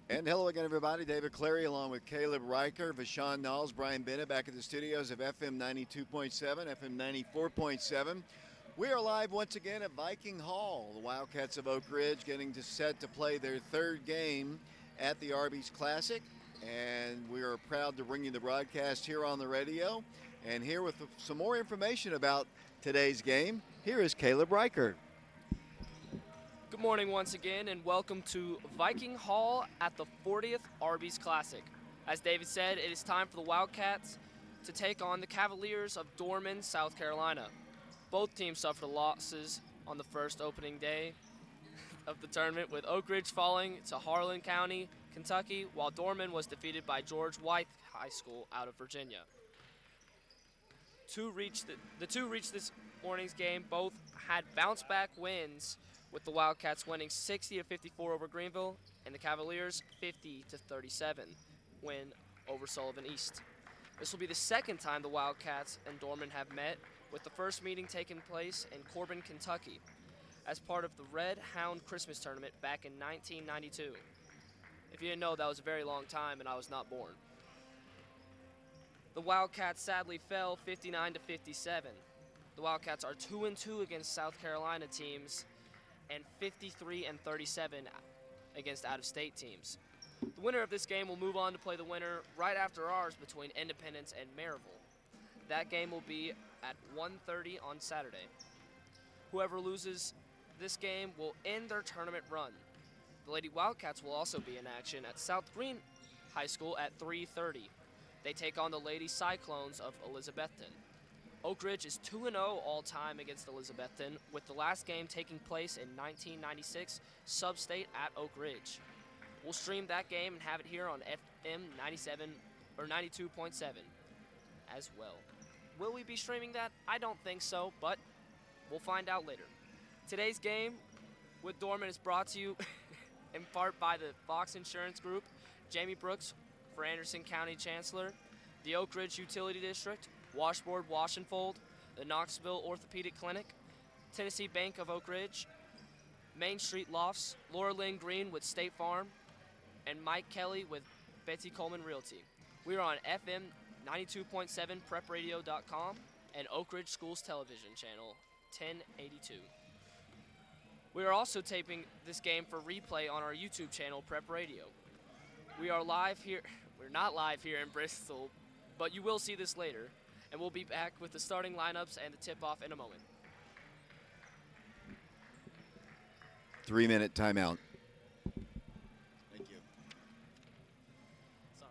And hello again, everybody. David Clary along with Caleb Riker, Vashawn Knowles, Brian Bennett back at the studios of FM 92.7, FM 94.7. We are live once again at Viking Hall. The Wildcats of Oak Ridge getting to set to play their third game at the Arby's Classic. And we are proud to bring you the broadcast here on the radio. And here with some more information about today's game, here is Caleb Riker. Good morning once again, and welcome to Viking Hall at the 40th Arby's Classic. As David said, it is time for the Wildcats to take on the Cavaliers of Dorman, South Carolina. Both teams suffered losses on the first opening day of the tournament, with Oak Ridge falling to Harlan County, Kentucky, while Dorman was defeated by George Wythe High School out of Virginia. The two reached this morning's game both had bounce-back wins, with the Wildcats winning 60-54 over Greenville and the Cavaliers 50-37 win over Sullivan East. This will be the second time the Wildcats and Dorman have met, with the first meeting taking place in Corbin, Kentucky, as part of the Red Hound Christmas Tournament back in 1992. If you didn't know, that was a very long time and I was not born. The Wildcats sadly fell 59-57. The Wildcats are 2-2 against South Carolina teams and 53-37 against out-of-state teams. The winner of this game will move on to play the winner right after ours between Independence and Maryville. That game will be at 1:30 on Saturday. Whoever loses this game will end their tournament run. The Lady Wildcats will also be in action at South Green High School at 3:30. They take on the Lady Cyclones of Elizabethton. Oak Ridge is 2-0 all-time against Elizabethton, with the last game taking place in 1996, sub-state at Oak Ridge. We'll stream that game and have it here on FM 97 or 92.7 as well. Will we be streaming that? I don't think so, but we'll find out later. Today's game with Dorman is brought to you in part by the Fox Insurance Group, Jamie Brooks for Anderson County Chancellor, the Oak Ridge Utility District, Washboard Wash and Fold, the Knoxville Orthopedic Clinic, Tennessee Bank of Oak Ridge, Main Street Lofts, Laura Lynn Green with State Farm, and Mike Kelly with Betsy Coleman Realty. We are on FM 92.7 prepradio.com and Oak Ridge Schools Television Channel 1082. We are also taping this game for replay on our YouTube channel, Prep Radio. We're not live here in Bristol, but you will see this later. And we'll be back with the starting lineups and the tip-off in a moment. 3-minute timeout. Thank you. Sorry.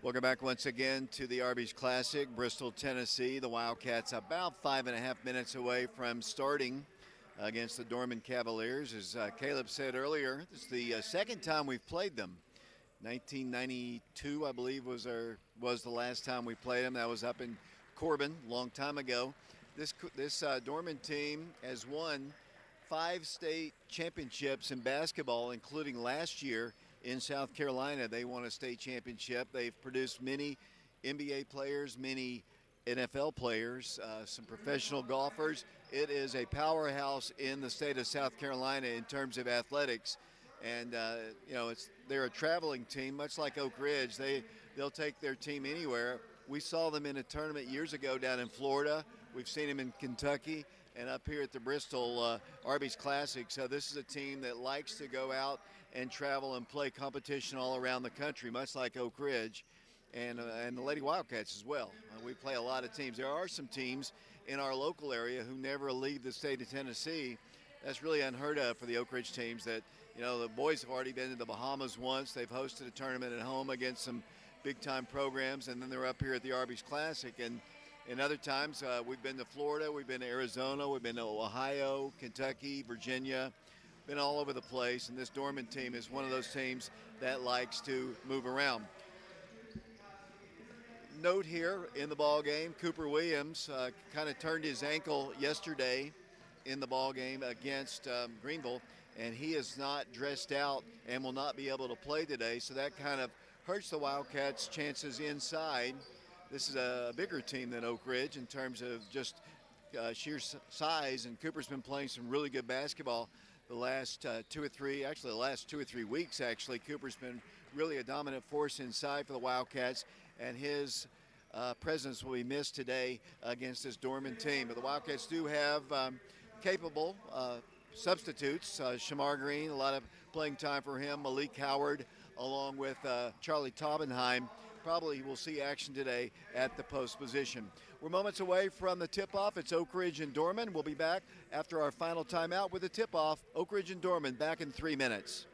Welcome back once again to the Arby's Classic, Bristol, Tennessee. The Wildcats about 5.5 minutes away from starting against the Dorman Cavaliers. As Caleb said earlier, this is the second time we've played them. 1992, I believe, was the last time we played them. That was up in Corbin, a long time ago. This Dorman team has won 5 state championships in basketball, including last year in South Carolina. They won a state championship. They've produced many NBA players, many NFL players, some professional golfers. It is a powerhouse in the state of South Carolina in terms of athletics. And, they're a traveling team, much like Oak Ridge. They'll take their team anywhere. We saw them in a tournament years ago down in Florida. We've seen them in Kentucky and up here at the Bristol Arby's Classic. So this is a team that likes to go out and travel and play competition all around the country, much like Oak Ridge and the Lady Wildcats as well. We play a lot of teams. There are some teams in our local area who never leave the state of Tennessee. That's really unheard of for the Oak Ridge teams. That, the boys have already been to the Bahamas once. They've hosted a tournament at home against some big-time programs, and then they're up here at the Arby's Classic. And other times we've been to Florida, we've been to Arizona, we've been to Ohio, Kentucky, Virginia, been all over the place. And this Dorman team is one of those teams that likes to move around. Note here in the ball game, Cooper Williams kind of turned his ankle yesterday in the ball game against Greenville, and he is not dressed out and will not be able to play today. So that kind of hurts the Wildcats' chances inside. This is a bigger team than Oak Ridge in terms of just sheer size, and Cooper's been playing some really good basketball the last 2 or 3 weeks. Cooper's been really a dominant force inside for the Wildcats, and his presence will be missed today against this Dorman team. But the Wildcats do have capable substitutes. Shamar Green, a lot of playing time for him. Malik Howard, along with Charlie Taubenheim. Probably will see action today at the post position. We're moments away from the tip-off. It's Oak Ridge and Dorman. We'll be back after our final timeout with the tip-off. Oak Ridge and Dorman back in 3 minutes.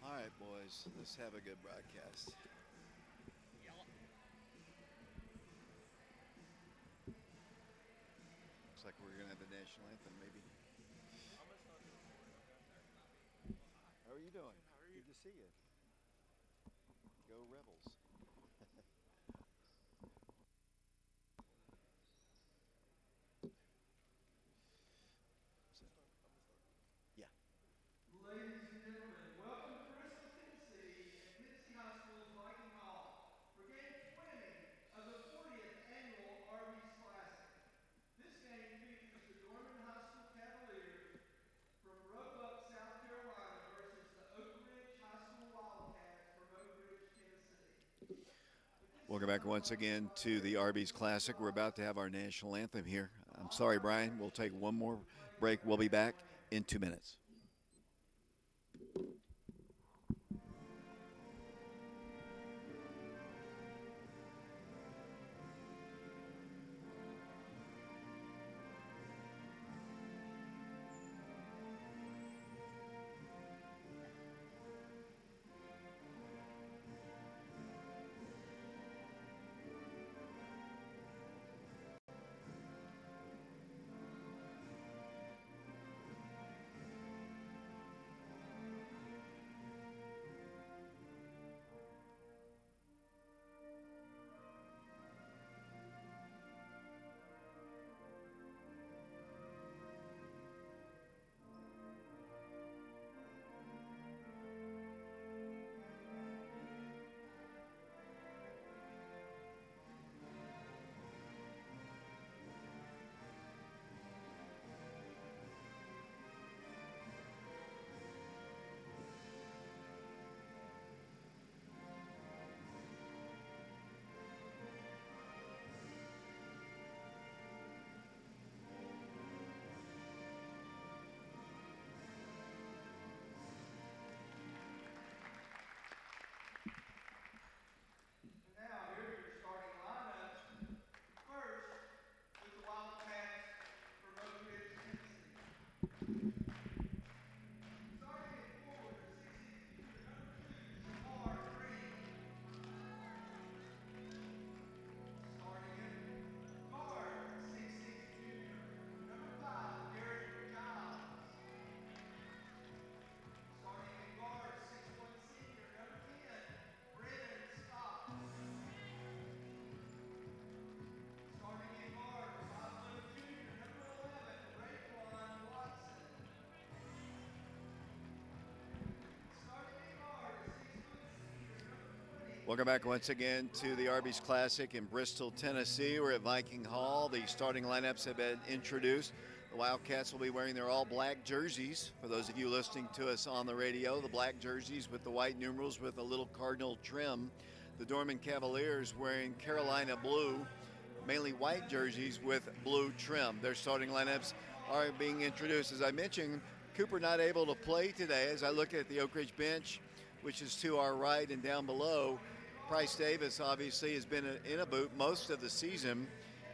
All right, boys, let's have a good broadcast. Looks like we're going to have the national anthem, maybe. How are you doing? Good to see you. Go Rebels. Welcome back once again to the Arby's Classic. We're about to have our national anthem here. I'm sorry, Brian. We'll take one more break. We'll be back in 2 minutes. Welcome back once again to the Arby's Classic in Bristol, Tennessee. We're at Viking Hall. The starting lineups have been introduced. The Wildcats will be wearing their all-black jerseys. For those of you listening to us on the radio, the black jerseys with the white numerals with a little cardinal trim. The Dorman Cavaliers wearing Carolina blue, mainly white jerseys with blue trim. Their starting lineups are being introduced. As I mentioned, Cooper not able to play today. As I look at the Oak Ridge bench, which is to our right and down below, Price Davis obviously has been in a boot most of the season,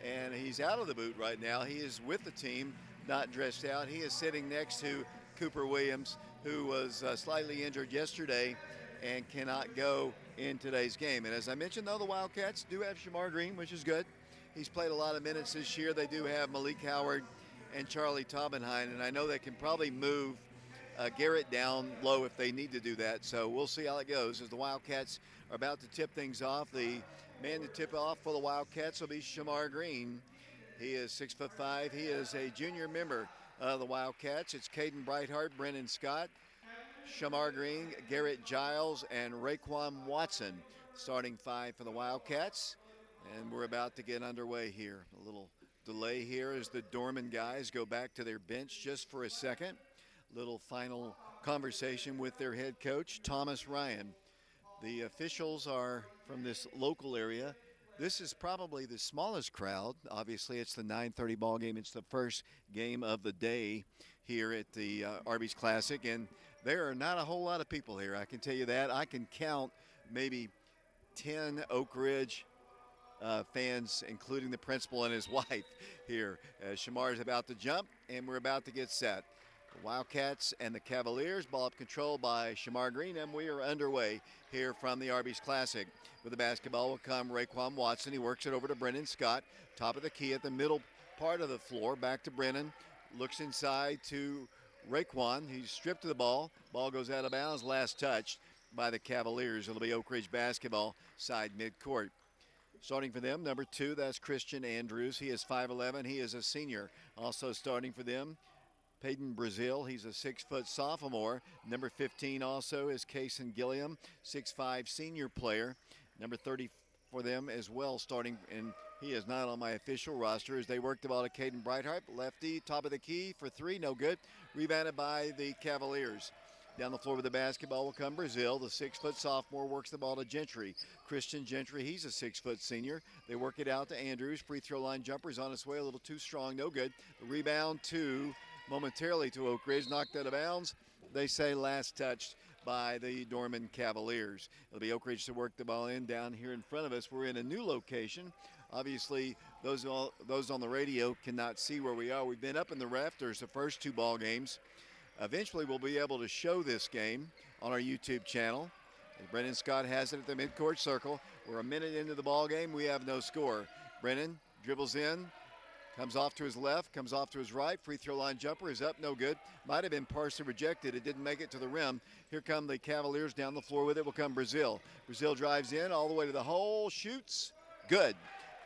and he's out of the boot right now. He is with the team, not dressed out. He is sitting next to Cooper Williams, who was slightly injured yesterday and cannot go in today's game. And as I mentioned, though, the Wildcats do have Shamar Green, which is good. He's played a lot of minutes this year. They do have Malik Howard and Charlie Taubenheim, and I know they can probably move Garrett down low if they need to do that. So we'll see how it goes as the Wildcats are about to tip things off. The man to tip off for the Wildcats will be Shamar Green. He is 6'5". He is a junior member of the Wildcats. It's Caden Brightheart, Brennan Scott, Shamar Green, Garrett Giles, and Raekwon Watson. Starting five for the Wildcats. And we're about to get underway here. A little delay here as the Dorman guys go back to their bench just for a second. Little final conversation with their head coach, Thomas Ryan. The officials are from this local area. This is probably the smallest crowd. Obviously, it's the 9:30 ball game. It's the first game of the day here at the Arby's Classic, and there are not a whole lot of people here. I can tell you that. I can count maybe 10 Oak Ridge fans, including the principal and his wife here. Shamar is about to jump, and we're about to get set. The Wildcats and the Cavaliers, ball up control by Shamar Green, and we are underway here from the Arby's Classic. With the basketball will come Raekwon Watson. He works it over to Brennan Scott, top of the key at the middle part of the floor. Back to Brennan, looks inside to Raekwon. He's stripped of the ball. Ball goes out of bounds, last touched by the Cavaliers. It'll be Oak Ridge basketball, side midcourt. Starting for them, number 2, that's Christian Andrews. He is 5'11". He is a senior. Also starting for them, Peyton Brazil, he's a 6-foot sophomore. Number 15 also is Kason Gilliam, 6'5" senior player. Number 30 for them as well starting, and he is not on my official roster as they work the ball to Caden Brightheart. Lefty, top of the key for 3, no good. Rebounded by the Cavaliers. Down the floor with the basketball will come Brazil. The 6-foot sophomore works the ball to Gentry. Christian Gentry, he's a 6-foot senior. They work it out to Andrews. Free throw line jumper is on its way, a little too strong, no good. The rebound momentarily to Oak Ridge, knocked out of bounds. They say last touched by the Dorman Cavaliers. It'll be Oak Ridge to work the ball in down here in front of us. We're in a new location. Obviously, those on the radio cannot see where we are. We've been up in the rafters the first 2 ball games. Eventually, we'll be able to show this game on our YouTube channel. Brennan Scott has it at the midcourt circle. We're a minute into the ball game. We have no score. Brennan dribbles in, comes off to his left, comes off to his right. Free throw line jumper is up, no good. Might have been partially rejected. It didn't make it to the rim. Here come the Cavaliers down the floor with it. Will come Brazil. Brazil drives in all the way to the hole, shoots, good.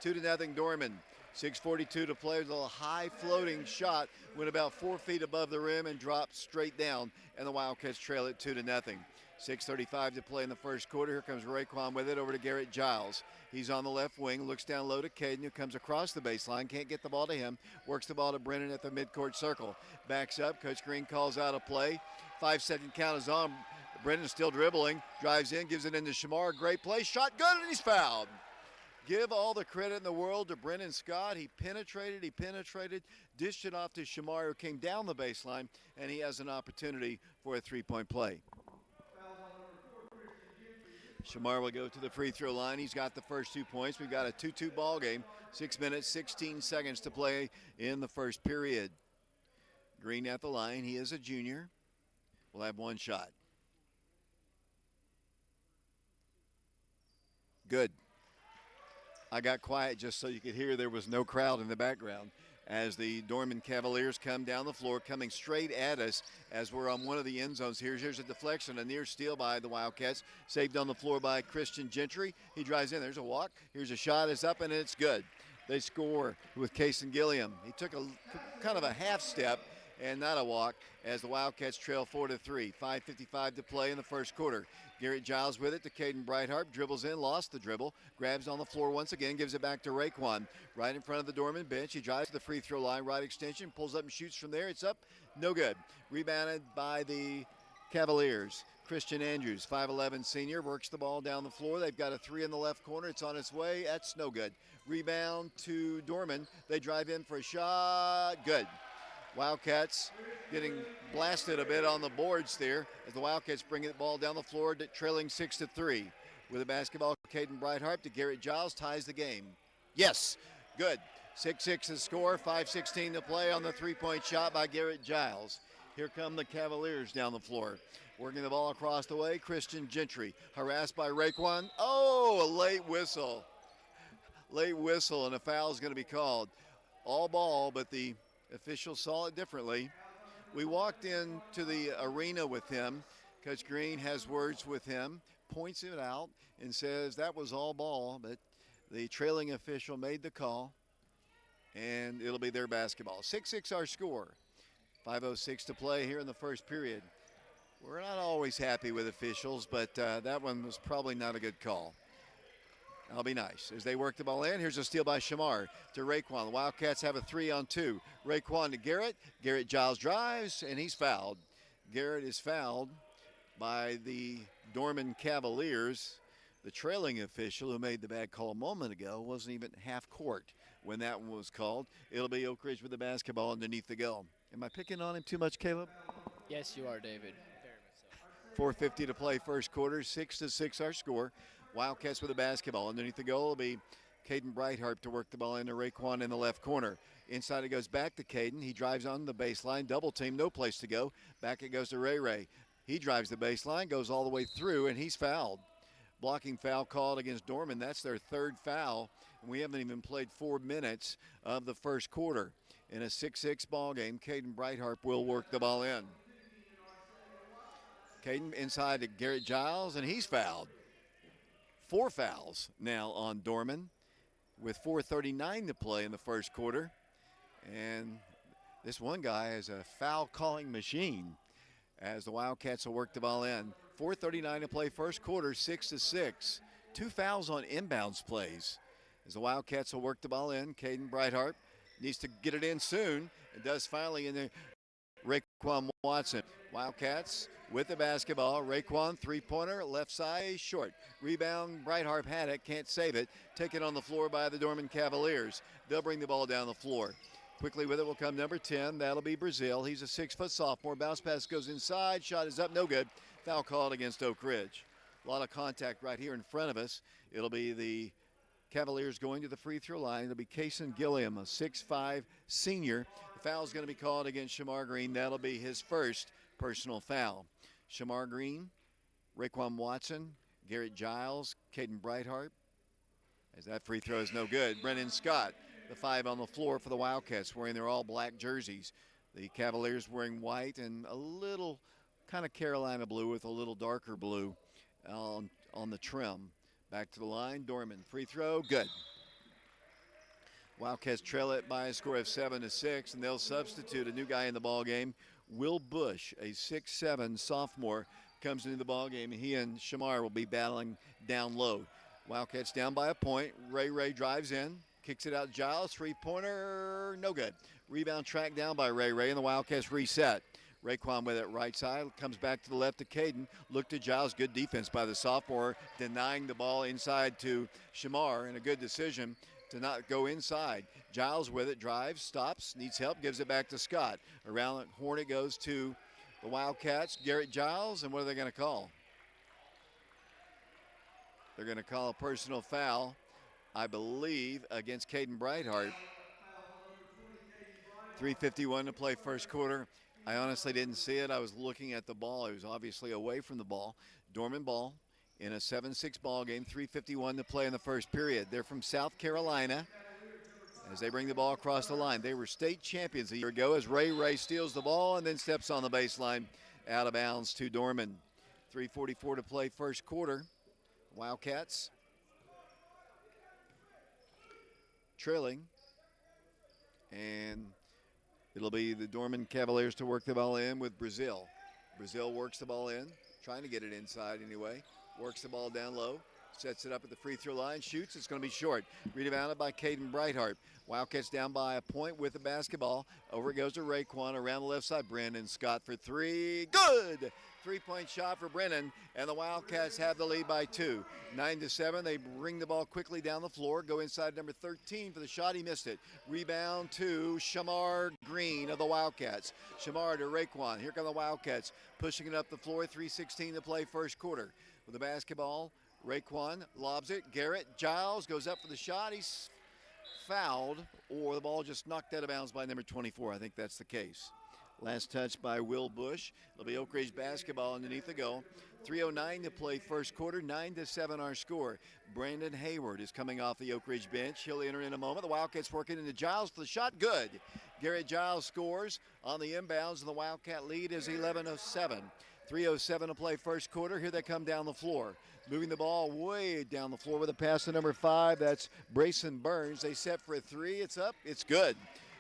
2-0 Dorman. 6:42 to play. A little high floating shot, went about 4 feet above the rim and dropped straight down, and the Wildcats trail it 2-0. 6:35 to play in the first quarter. Here comes Raekwon with it over to Garrett Giles. He's on the left wing, looks down low to Caden, who comes across the baseline, can't get the ball to him, works the ball to Brennan at the midcourt circle. Backs up, Coach Green calls out a play. 5-second count is on. Brennan still dribbling, drives in, gives it into Shamar. Great play, shot good, and he's fouled. Give all the credit in the world to Brennan Scott. He penetrated, dished it off to Shamar, who came down the baseline, and he has an opportunity for a 3-point play. Shamar will go to the free throw line. He's got the first 2 points. We've got a 2-2 ball game. 6 minutes, 16 seconds to play in the first period. Green at the line. He is a junior. Will have 1 shot. Good. I got quiet just so you could hear there was no crowd in the background as the Dorman Cavaliers come down the floor, coming straight at us as we're on one of the end zones here. Here's a deflection, a near steal by the Wildcats, saved on the floor by Christian Gentry. He drives in. There's a walk. Here's a shot. It's up, and it's good. They score with Cason Gilliam. He took a kind of a half step and not a walk as the Wildcats trail 4-3. 5:55 to play in the first quarter. Garrett Giles with it to Caden Brighthart, dribbles in, lost the dribble, grabs on the floor once again, gives it back to Raekwon. Right in front of the Dorman bench, he drives to the free throw line, right extension, pulls up and shoots from there. It's up, no good. Rebounded by the Cavaliers. Christian Andrews, 5'11 senior, works the ball down the floor. They've got a 3 in the left corner. It's on its way. That's no good. Rebound to Dorman. They drive in for a shot. Good. Wildcats getting blasted a bit on the boards there as the Wildcats bring the ball down the floor, trailing 6-3. With the basketball, Caden Brighthart to Garrett Giles, ties the game. Yes, good. 6-6 the score, 5:16 to play on the 3-point shot by Garrett Giles. Here come the Cavaliers down the floor. Working the ball across the way, Christian Gentry, harassed by Raekwon. Oh, a late whistle. Late whistle, and a foul is going to be called. All ball, but the officials saw it differently. We walked into the arena with him. Coach Green has words with him, points it out, and says that was all ball, but the trailing official made the call, and it'll be their basketball. 6-6 our score. 5:06 to play here in the first period. We're not always happy with officials, but that one was probably not a good call. That'll be nice. As they work the ball in, here's a steal by Shamar to Raekwon. The Wildcats have a 3-on-2. Raekwon to Garrett. Garrett Giles drives, and he's fouled. Garrett is fouled by the Dorman Cavaliers. The trailing official who made the bad call a moment ago wasn't even half court when that one was called. It'll be Oak Ridge with the basketball underneath the goal. Am I picking on him too much, Caleb? Yes, you are, David. 4:50 to play first quarter. 6-6 our score. Wildcats with the basketball. Underneath the goal will be Caden Brighthart to work the ball into Raekwon in the left corner. Inside it goes back to Caden. He drives on the baseline. Double team, no place to go. Back it goes to Ray. He drives the baseline, goes all the way through, and he's fouled. Blocking foul called against Dorman. That's their 3rd foul. And we haven't even played 4 minutes of the first quarter. In a 6-6 ball game, Caden Brighthart will work the ball in. Caden inside to Garrett Giles, and he's fouled. 4 fouls now on Dorman with 4:39 to play in the first quarter. And this one guy is a foul calling machine as the Wildcats will work the ball in. 4:39 to play first quarter, 6-6. 2 fouls on inbounds plays as the Wildcats will work the ball in. Caden Brighthart needs to get it in soon. It does finally in there. Raekwon Watson. Wildcats with the basketball. Raekwon, three-pointer, left side, short. Rebound, Brightheart had it, can't save it. Taken on the floor by the Dorman Cavaliers. They'll bring the ball down the floor. Quickly with it will come number 10. That'll be Brazil. He's a 6-foot sophomore. Bounce pass goes inside. Shot is up, no good. Foul called against Oak Ridge. A lot of contact right here in front of us. It'll be the Cavaliers going to the free throw line. It'll be Kason Gilliam, a 6'5 senior. The foul is going to be called against Shamar Green. That'll be his first personal foul. Shamar Green, Raekwon Watson, Garrett Giles, Caden Brightheart. As that free throw is no good. Brennan Scott, the 5 on the floor for the Wildcats, wearing their all-black jerseys. The Cavaliers wearing white and a little kind of Carolina blue with a little darker blue on the trim. Back to the line, Dorman. Free throw, good. Wildcats trail it by a score of 7-6, and they'll substitute a new guy in the ball game. Will Bush, a 6'7 sophomore, comes into the ball game. He and Shamar will be battling down low. Wildcats down by a point. Ray drives in, kicks it out. Giles, three-pointer, no good. Rebound tracked down by Ray, and the Wildcats reset. Raekwon with it right side, comes back to the left to Caden. Look to Giles, good defense by the sophomore, denying the ball inside to Shamar, and a good decision to not go inside. Giles with it, drives, stops, needs help, gives it back to Scott. Around the horn it goes to the Wildcats, Garrett Giles, and what are they going to call? They're going to call a personal foul, I believe, against Caden Brightheart. 3:51 to play first quarter. I honestly didn't see it. I was looking at the ball. It was obviously away from the ball. Dorman ball in a 7-6 ball game. 3:51 to play in the first period. They're from South Carolina as they bring the ball across the line. They were state champions a year ago as Ray steals the ball and then steps on the baseline out of bounds to Dorman. 3:44 to play first quarter. Wildcats trailing, and it'll be the Dorman Cavaliers to work the ball in with Brazil. Brazil works the ball in, trying to get it inside anyway. Works the ball down low, sets it up at the free throw line, shoots. It's going to be short. Rebounded by Caden Brightheart. Wildcats down by a point with the basketball. Over it goes to Raekwon around the left side. Brennan Scott for three. Good! Three-point shot for Brennan, and the Wildcats have the lead by 2. 9-7, they bring the ball quickly down the floor, go inside number 13 for the shot. He missed it. Rebound to Shamar Green of the Wildcats. Shamar to Raekwon. Here come the Wildcats, pushing it up the floor. 3:16 to play first quarter. With the basketball, Raekwon lobs it. Garrett Giles goes up for the shot. He's fouled, or the ball just knocked out of bounds by number 24. I think that's the case. Last touch by Will Bush. It'll be Oak Ridge basketball underneath the goal. 3:09 to play first quarter. 9-7 our score. Brandon Hayward is coming off the Oak Ridge bench. He'll enter in a moment. The Wildcats working into Giles for the shot. Good. Garrett Giles scores on the inbounds, and the Wildcat lead is 11-7. 3:07 to play first quarter. Here they come down the floor. Moving the ball way down the floor with a pass to number 5. That's Brayson Burns. They set for a 3. It's up. It's good.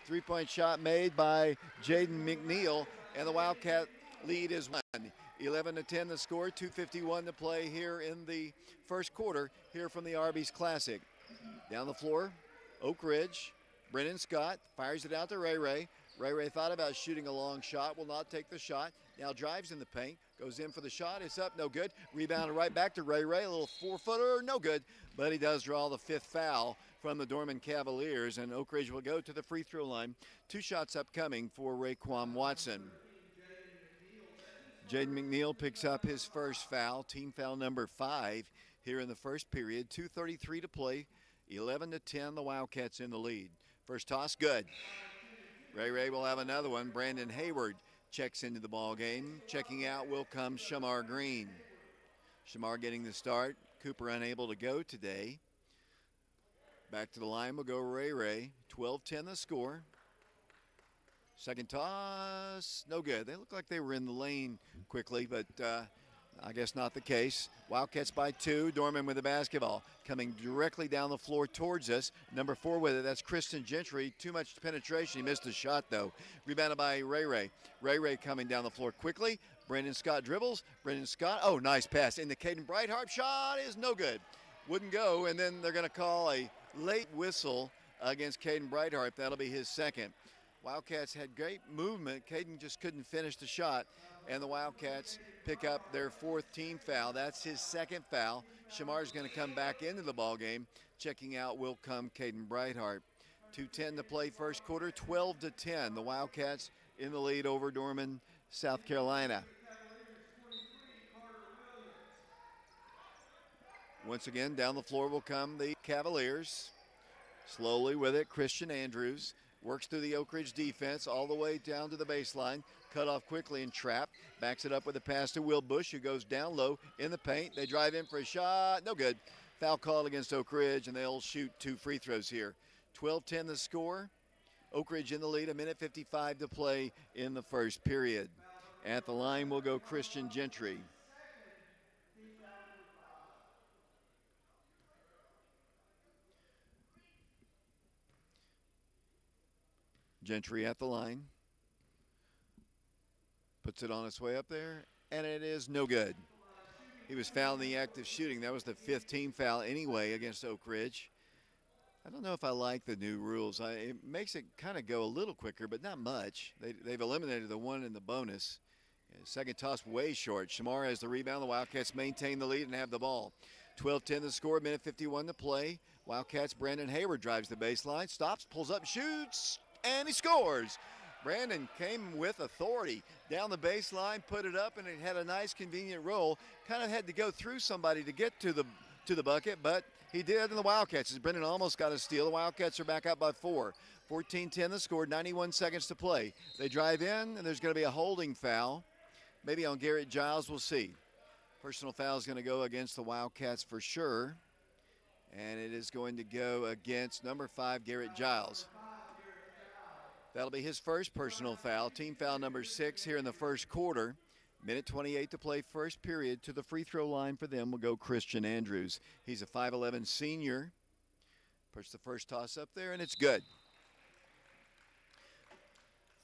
Three-point shot made by Jaden McNeil, and the Wildcat lead is 1. 11-10 the score, 2:51 to play here in the first quarter here from the Arby's Classic. Down the floor, Oak Ridge, Brennan Scott fires it out to Ray. Ray thought about shooting a long shot, will not take the shot. Now drives in the paint, goes in for the shot. It's up, no good. Rebounded right back to Ray. A little 4-footer, no good. But he does draw the 5th foul from the Dorman Cavaliers, and Oak Ridge will go to the free throw line. 2 shots upcoming for Raekwon Watson. Jaden McNeil picks up his first foul, team foul number 5 here in the first period. 2:33 to play, 11-10, the Wildcats in the lead. First toss, good. Ray will have another one. Brandon Hayward checks into the ball game. Checking out will come Shamar Green. Shamar getting the start. Cooper unable to go today. Back to the line will go Ray. 12-10 the score. Second toss, no good. They look like they were in the lane quickly, but I guess not the case. Wildcats by 2. Dorman with the basketball. Coming directly down the floor towards us. Number 4 with it. That's Kristen Gentry. Too much penetration. He missed a shot, though. Rebounded by Ray. Ray coming down the floor quickly. Brandon Scott dribbles. Brandon Scott. Oh, nice pass. And the Caden Brightheart shot is no good. Wouldn't go, and then they're going to call a late whistle against Caden Brightheart. That'll be his second. Wildcats had great movement. Caden just couldn't finish the shot, and the Wildcats pick up their 4th team foul. That's his 2nd foul. Shamar's going to come back into the ball game. Checking out will come Caden Brightheart. 2:10 to play first quarter, 12-10. The Wildcats in the lead over Dorman, South Carolina. Once again, down the floor will come the Cavaliers. Slowly with it, Christian Andrews works through the Oak Ridge defense all the way down to the baseline. Cut off quickly and trapped. Backs it up with a pass to Will Bush, who goes down low in the paint. They drive in for a shot. No good. Foul called against Oak Ridge, and they'll shoot 2 free throws here. 12-10 the score. Oak Ridge in the lead, 1:55 to play in the first period. At the line will go Christian Gentry. Gentry at the line. Puts it on its way up there, and it is no good. He was fouled in the act of shooting. That was the 5th team foul anyway against Oak Ridge. I don't know if I like the new rules. It makes it kind of go a little quicker, but not much. They've eliminated the 1 in the bonus. Second toss way short. Shamar has the rebound. The Wildcats maintain the lead and have the ball. 12-10 the score, 1:51 to play. Wildcats, Brandon Hayward drives the baseline, stops, pulls up, shoots, and he scores. Brandon came with authority down the baseline, put it up, and it had a nice convenient roll. Kind of had to go through somebody to get to the bucket, but he did in the Wildcats. As Brendan almost got a steal. The Wildcats are back up by 4. 14-10 the score, 91 seconds to play. They drive in, and there's going to be a holding foul. Maybe on Garrett Giles, we'll see. Personal foul is going to go against the Wildcats for sure. And it is going to go against number 5, Garrett Giles. That'll be his first personal foul. Team foul number 6 here in the first quarter. 1:28 to play first period. To the free throw line for them will go Christian Andrews. He's a 5'11 senior. Puts the first toss up there, and it's good.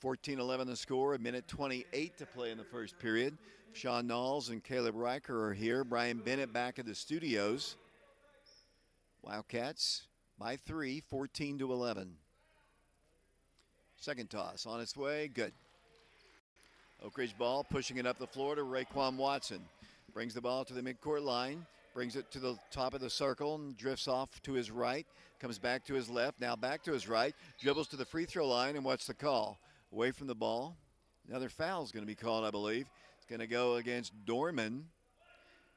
14-11 the score. 1:28 to play in the first period. Sean Knowles and Caleb Riker are here. Brian Bennett back at the studios. Wildcats by 3, 14-11. Second toss on its way, good. Oak Ridge ball, pushing it up the floor to Raekwon Watson. Brings the ball to the midcourt line, brings it to the top of the circle and drifts off to his right. Comes back to his left, now back to his right. Dribbles to the free throw line, and what's the call? Away from the ball. Another foul is going to be called, I believe. It's going to go against Dorman.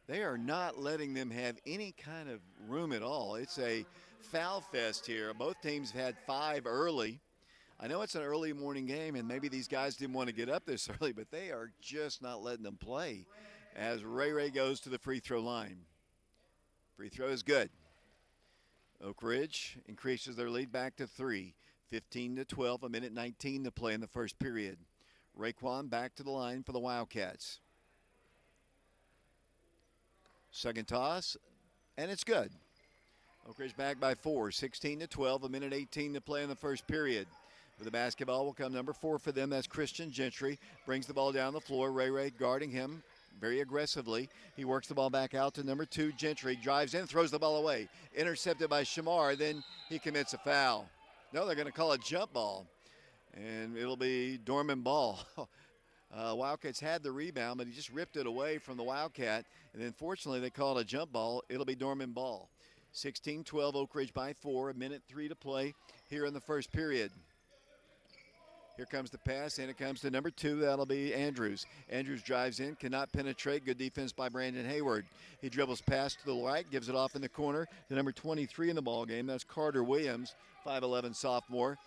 They are not letting them have any kind of room at all. It's a foul fest here. Both teams have had 5 early. I know it's an early morning game, and maybe these guys didn't want to get up this early, but they are just not letting them play as Ray goes to the free throw line. Free throw is good. Oak Ridge increases their lead back to 3. 15-12, 1:19 to play in the first period. Raekwon back to the line for the Wildcats. Second toss, and it's good. Oak Ridge back by 4, 16-12, 1:18 to play in the first period. With the basketball will come number 4 for them. That's Christian Gentry. Brings the ball down the floor. Ray guarding him very aggressively. He works the ball back out to number 2, Gentry. Drives in, throws the ball away. Intercepted by Shamar. Then he commits a foul. No, they're going to call a jump ball. And it'll be Dorman ball. Wildcats had the rebound, but he just ripped it away from the Wildcat. And then fortunately they called a jump ball. It'll be Dorman ball. 16-12, Oak Ridge by 4. 1:03 to play here in the first period. Here comes the pass, and it comes to number 2. That'll be Andrews. Andrews drives in, cannot penetrate. Good defense by Brandon Hayward. He dribbles past to the right, gives it off in the corner to number 23 in the ball game. That's Carter Williams, 5'11 sophomore.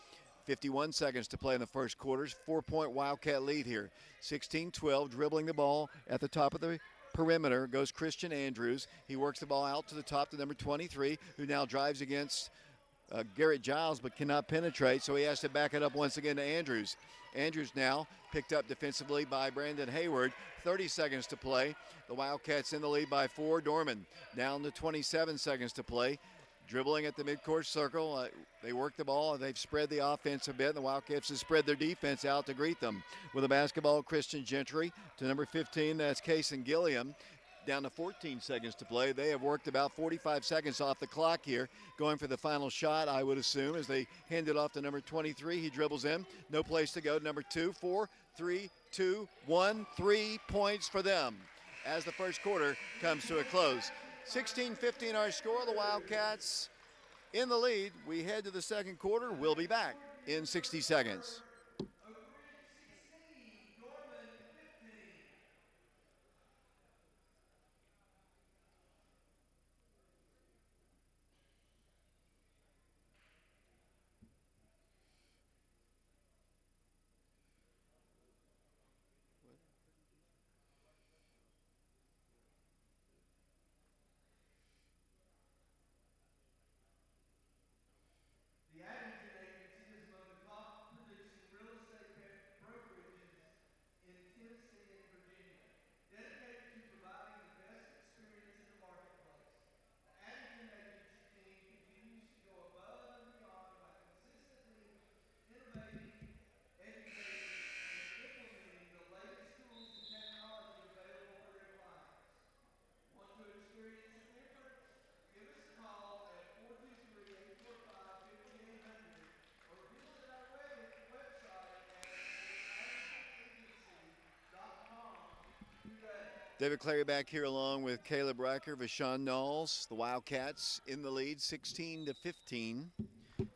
51 seconds to play in the first quarter. 4-point Wildcat lead here. 16-12, dribbling the ball at the top of the perimeter goes Christian Andrews. He works the ball out to the top to number 23, who now drives against Garrett Giles but cannot penetrate, so he has to back it up once again to Andrews. Andrews now picked up defensively by Brandon Hayward. 30 seconds to play. The Wildcats in the lead by 4. Dorman down to 27 seconds to play. Dribbling at the midcourt circle. They work the ball. They've spread the offense a bit. The Wildcats have spread their defense out to greet them. With the basketball, Christian Gentry to number 15. That's Kason Gilliam. down to 14 seconds to play. They have worked about 45 seconds off the clock here, going for the final shot, I would assume, as they hand it off to number 23. He dribbles in. No place to go. Number 2, 4, 3, 2, 1. 3 points for them as the first quarter comes to a close. 16-15 our score. The Wildcats in the lead. We head to the second quarter. We'll be back in 60 seconds. David Clary back here along with Caleb Riker, Vashon Knowles. The Wildcats in the lead, 16-15.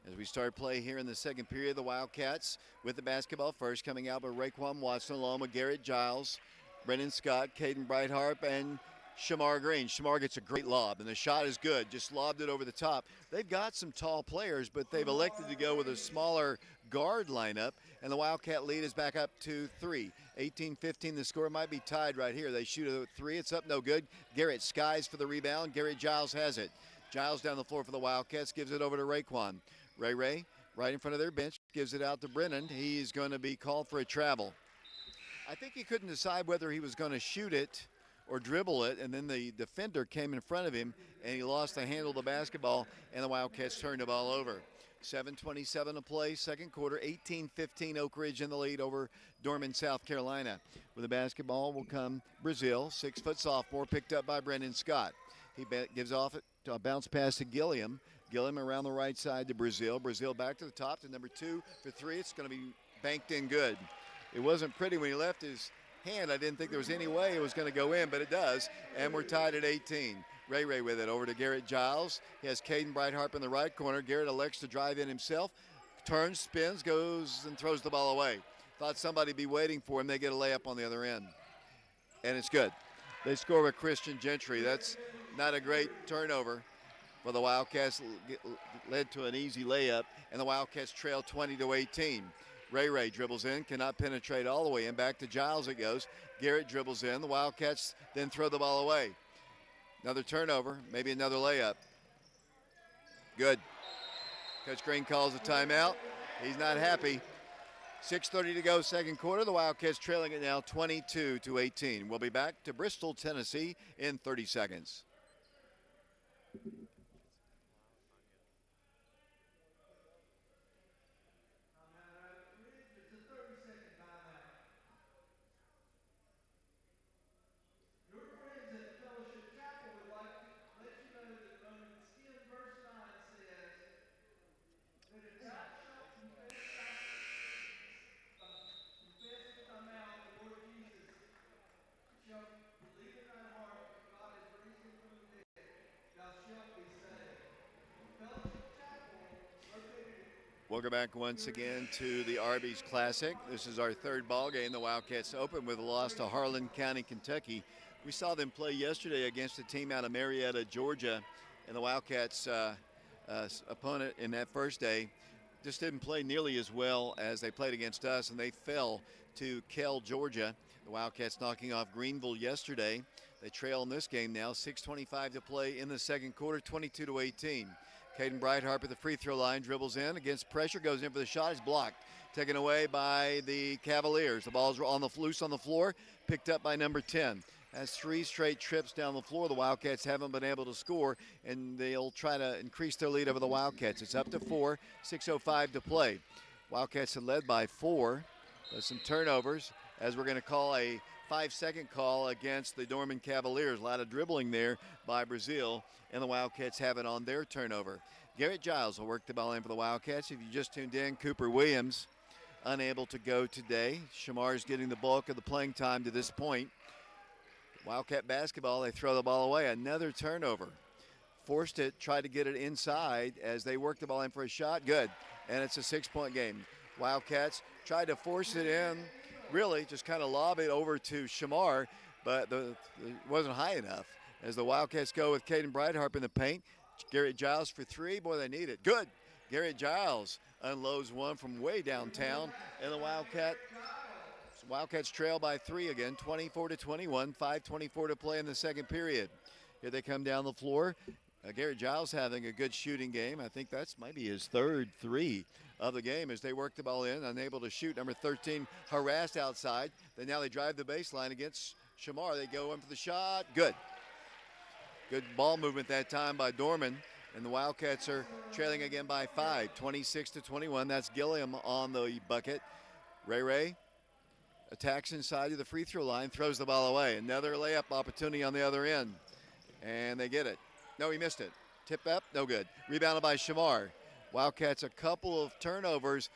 As we start play here in the second period, the Wildcats with the basketball first, coming out by Raekwon Watson along with Garrett Giles, Brennan Scott, Caden Brightheart, and Shamar Green. Shamar gets a great lob, and the shot is good. Just lobbed it over the top. They've got some tall players, but they've elected to go with a smaller guard lineup, and the Wildcat lead is back up to 3. 18-15, the score might be tied right here. They shoot a 3. It's up no good. Garrett skies for the rebound. Garrett Giles has it. Giles down the floor for the Wildcats, gives it over to Raekwon. Ray, right in front of their bench, gives it out to Brennan. He's going to be called for a travel. I think he couldn't decide whether he was going to shoot it or dribble it, and then the defender came in front of him, and he lost the handle of the basketball, and the Wildcats turned the ball over. 7:27 to play, second quarter, 18-15, Oak Ridge in the lead over Dorman, South Carolina. With the basketball will come Brazil, 6-foot sophomore, picked up by Brendan Scott. He gives off a bounce pass to Gilliam. Gilliam around the right side to Brazil. Brazil back to the top to number 2 for 3. It's going to be banked in good. It wasn't pretty when he left his hand. I didn't think there was any way it was going to go in, but it does, and we're tied at 18. Ray with it over to Garrett Giles. He has Caden Brightheart in the right corner. Garrett elects to drive in himself, turns, spins, goes, and throws the ball away. Thought somebody'd be waiting for him. They get a layup on the other end, and it's good. They score with Christian Gentry. That's not a great turnover for the Wildcats. Led to an easy layup, and the Wildcats trail 20-18. Ray dribbles in, cannot penetrate all the way in. Back to Giles it goes. Garrett dribbles in. The Wildcats then throw the ball away. Another turnover, maybe another layup. Good. Coach Green calls a timeout. He's not happy. 6:30 to go, second quarter. The Wildcats trailing it now 22-18. We'll be back to Bristol, Tennessee in 30 seconds. Welcome back once again to the Arby's Classic. This is our third ball game. The Wildcats open with a loss to Harlan County, Kentucky. We saw them play yesterday against a team out of Marietta, Georgia, and the Wildcats' opponent in that first day just didn't play nearly as well as they played against us, and they fell to Kell, Georgia. The Wildcats knocking off Greenville yesterday. They trail in this game now, 6:25 to play in the second quarter, 22-18. Caden Brightheart at the free throw line, dribbles in against pressure, goes in for the shot, is blocked. Taken away by the Cavaliers. The ball's loose on the floor, picked up by number 10. Has 3 straight trips down the floor. The Wildcats haven't been able to score, and they'll try to increase their lead over the Wildcats. It's up to 4, 6:05 to play. Wildcats are led by 4. There's some turnovers, as we're going to call a 5-second call against the Dorman Cavaliers. A lot of dribbling there by Brazil, and the Wildcats have it on their turnover. Garrett Giles will work the ball in for the Wildcats. If you just tuned in, Cooper Williams unable to go today. Shamar's getting the bulk of the playing time to this point. Wildcat basketball, they throw the ball away. Another turnover. Forced it, tried to get it inside as they work the ball in for a shot. Good. And it's a 6-point game. Wildcats tried to force it in, really just kind of lob it over to Shamar, but it wasn't high enough. As the Wildcats go with Caden Breitharp in the paint, Garrett Giles for three. Boy, they need it. Good. Garrett Giles unloads one from way downtown, and the Wildcats trail by three again, 24-21, 5:24 to play in the second period. Here they come down the floor. Garrett Giles having a good shooting game. I think that's maybe his third three of the game as they work the ball in, unable to shoot. Number 13 harassed outside. Now they drive the baseline against Shamar. They go in for the shot. Good. Good ball movement that time by Dorman. And the Wildcats are trailing again by 5, 26-21. That's Gilliam on the bucket. Ray attacks inside of the free throw line, throws the ball away. Another layup opportunity on the other end. And they get it. No, he missed it. Tip up, no good. Rebounded by Shamar. Wildcats a couple of turnovers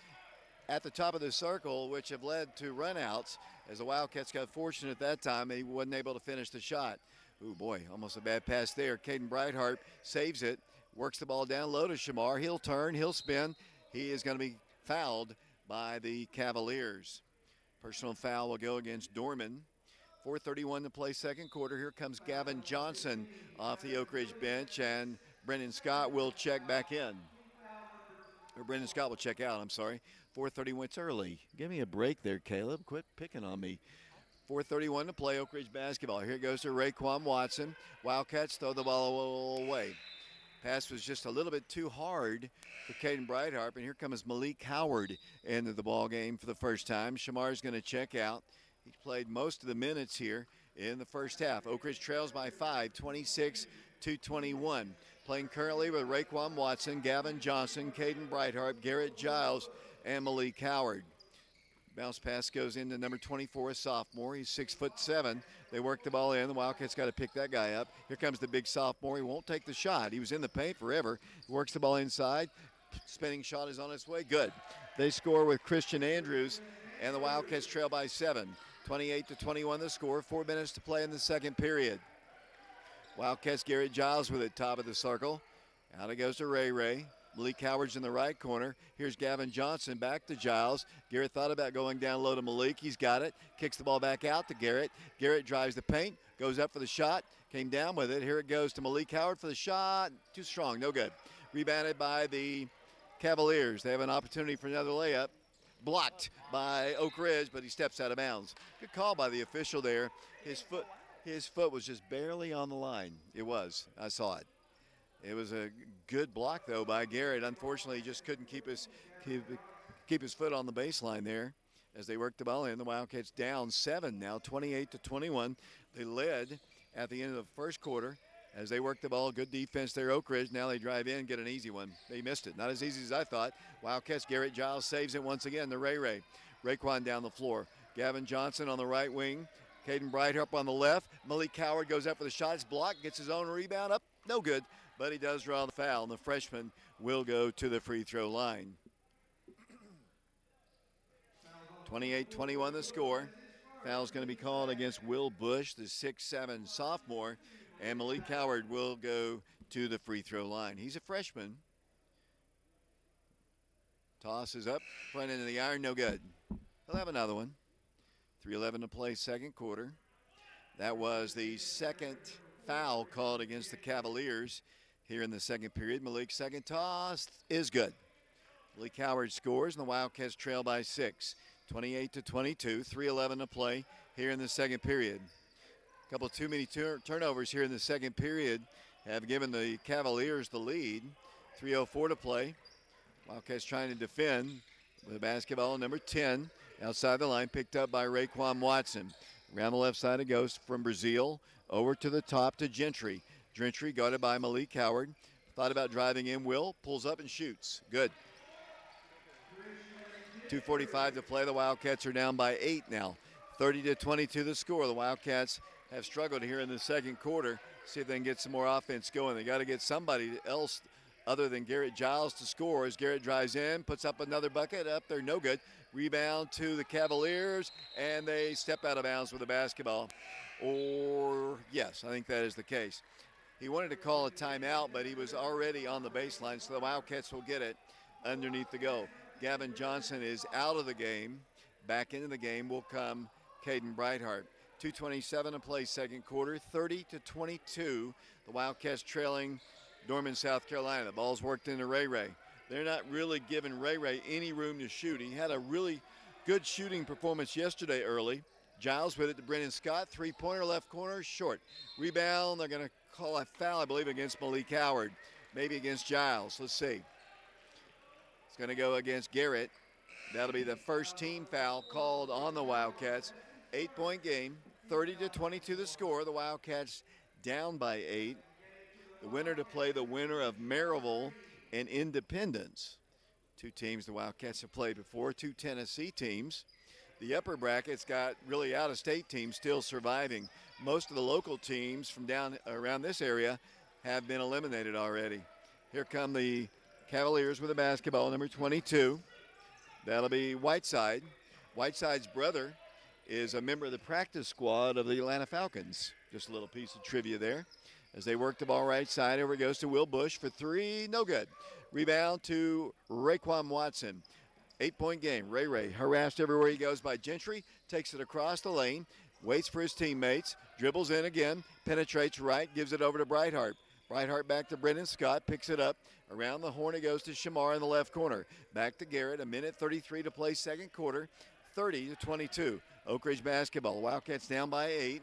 at the top of the circle, which have led to runouts. As the Wildcats got fortunate at that time, he wasn't able to finish the shot. Ooh, boy, almost a bad pass there. Caden Breitharp saves it, works the ball down low to Shamar. He'll turn, he'll spin. He is going to be fouled by the Cavaliers. Personal foul will go against Dorman. 4:31 to play second quarter. Here comes Gavin Johnson off the Oak Ridge bench, and Brendan Scott will check back in. Or Brendan Scott will check out, I'm sorry. 4:31, it's early. Give me a break there, Caleb. Quit picking on me. 4:31 to play, Oak Ridge basketball. Here it goes to Raekwon Watson. Wildcats throw the ball away. Pass was just a little bit too hard for Caden Breitharp, and here comes Malik Howard into the ball game for the first time. Shamar's going to check out. He's played most of the minutes here in the first half. Oak Ridge trails by 5, 26-21. Playing currently with Raekwon Watson, Gavin Johnson, Caden Breitharp, Garrett Giles, and Malik Howard. Bounce pass goes into number 24, a sophomore. He's 6'7". They work the ball in. The Wildcats got to pick that guy up. Here comes the big sophomore. He won't take the shot. He was in the paint forever. He works the ball inside. Spinning shot is on its way. Good. They score with Christian Andrews, and the Wildcats trail by 7. 28-21 the score. 4 minutes to play in the second period. Wildcats, Garrett Giles with it, top of the circle. Out it goes to Ray. Malik Howard's in the right corner. Here's Gavin Johnson back to Giles. Garrett thought about going down low to Malik. He's got it. Kicks the ball back out to Garrett. Garrett drives the paint, goes up for the shot, came down with it. Here it goes to Malik Howard for the shot. Too strong, no good. Rebounded by the Cavaliers. They have an opportunity for another layup. Blocked by Oak Ridge, but he steps out of bounds. Good call by the official there. His foot was just barely on the line. It was. I saw it. It was a good block, though, by Garrett. Unfortunately, he just couldn't keep his foot on the baseline there as they worked the ball in. The Wildcats down 7 now, 28-21. They led at the end of the first quarter as they worked the ball. Good defense there, Oak Ridge. Now they drive in, get an easy one. They missed it. Not as easy as I thought. Wildcats, Garrett Giles saves it once again to Ray. Raekwon down the floor. Gavin Johnson on the right wing. Caden Breitharp on the left. Malik Howard goes up for the shot. It's blocked, gets his own rebound up. No good. But he does draw the foul, and the freshman will go to the free throw line. 28-21 the score. Foul's going to be called against Will Bush, the 6'7" sophomore, and Malik Howard will go to the free throw line. He's a freshman. Toss is up, front end of the iron, no good. He'll have another one. 3:11 to play second quarter. That was the second foul called against the Cavaliers here in the second period. Malik's second toss is good. Malik Howard scores, and the Wildcats trail by 6. 28-22, 3:11 to play here in the second period. A couple too many turnovers here in the second period have given the Cavaliers the lead. 3:04 to play. Wildcats trying to defend with a basketball, number 10, outside the line, picked up by Raekwon Watson. Around the left side it goes from Brazil over to the top to Gentry. Gentry guarded by Malik Howard. Thought about driving in. Will pulls up and shoots. Good. 2:45 to play. The Wildcats are down by 8 now. 30-22 the score. The Wildcats have struggled here in the second quarter. See if they can get some more offense going. They got to get somebody else other than Garrett Giles to score as Garrett drives in, puts up another bucket up there, no good. Rebound to the Cavaliers, and they step out of bounds with the basketball. Or, yes, I think that is the case. He wanted to call a timeout, but he was already on the baseline, so the Wildcats will get it underneath the goal. Gavin Johnson is out of the game. Back into the game will come Caden Brightheart. 2:27 to play second quarter, 30-22. The Wildcats trailing Dorman, South Carolina. The ball's worked into Ray Ray. They're not really giving Ray Ray any room to shoot. He had a really good shooting performance yesterday early. Giles with it to Brennan Scott. Three-pointer, left corner, short. Rebound, they're going to call a foul, I believe, against Malik Howard. Maybe against Giles. Let's see. It's going to go against Garrett. That'll be the first team foul called on the Wildcats. 8-point game, 30-22 the score. The Wildcats down by 8. The winner to play the winner of Maryville and Independence. Two teams the Wildcats have played before, two Tennessee teams. The upper bracket's got really out-of-state teams still surviving. Most of the local teams from down around this area have been eliminated already. Here come the Cavaliers with the basketball, number 22. That'll be Whiteside. Whiteside's brother is a member of the practice squad of the Atlanta Falcons. Just a little piece of trivia there. As they work the ball right side, over it goes to Will Bush for three, no good. Rebound to Raekwon Watson. 8-point game. Ray Ray harassed everywhere he goes by Gentry, takes it across the lane, waits for his teammates, dribbles in again, penetrates right, gives it over to Brightheart. Brightheart back to Brennan Scott, picks it up. Around the horn it goes to Shamar in the left corner. Back to Garrett, a minute 33 to play second quarter, 30-22. Oak Ridge basketball. Wildcats down by 8.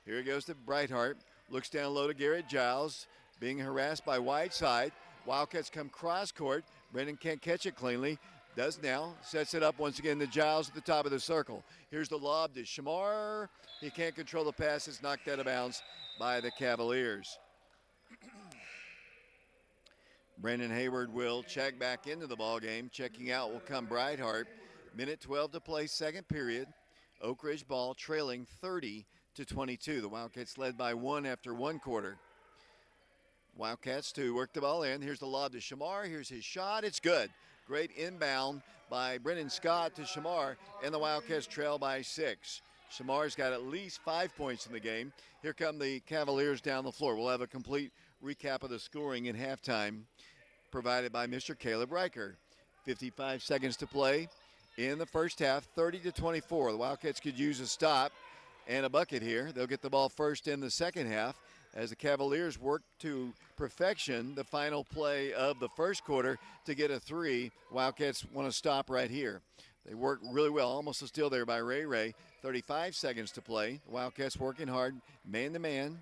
Here it goes to Brightheart. Looks down low to Garrett Giles, being harassed by Whiteside. Wildcats come cross court. Brennan can't catch it cleanly. Does now. Sets it up once again to Giles at the top of the circle. Here's the lob to Shamar. He can't control the pass. It's knocked out of bounds by the Cavaliers. Brandon Hayward will check back into the ball game. Checking out will come Brightheart. Minute 12 to play second period. Oak Ridge ball trailing 30-22. The Wildcats led by 1 after one quarter. Wildcats to work the ball in. Here's the lob to Shamar. Here's his shot. It's good. Great inbound by Brennan Scott to Shamar, and the Wildcats trail by 6. Shamar's got at least 5 points in the game. Here come the Cavaliers down the floor. We'll have a complete recap of the scoring at halftime provided by Mr. Caleb Riker. 55 seconds to play in the first half, 30-24. The Wildcats could use a stop and a bucket here. They'll get the ball first in the second half as the Cavaliers work to perfection the final play of the first quarter to get a 3. Wildcats want to stop right here. They work really well, almost a steal there by Ray Ray. 35 seconds to play. The Wildcats working hard, man-to-man,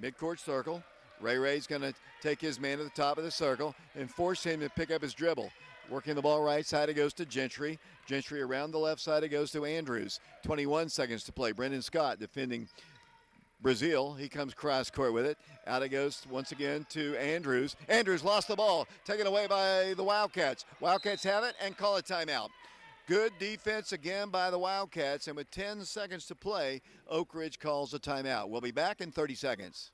midcourt circle. Ray Ray's going to take his man to the top of the circle and force him to pick up his dribble. Working the ball right side, it goes to Gentry. Gentry around the left side, it goes to Andrews. 21 seconds to play. Brendan Scott defending Brazil. He comes cross court with it. Out it goes once again to Andrews. Andrews lost the ball, taken away by the Wildcats. Wildcats have it and call a timeout. Good defense again by the Wildcats, and with 10 seconds to play, Oak Ridge calls a timeout. We'll be back in 30 seconds.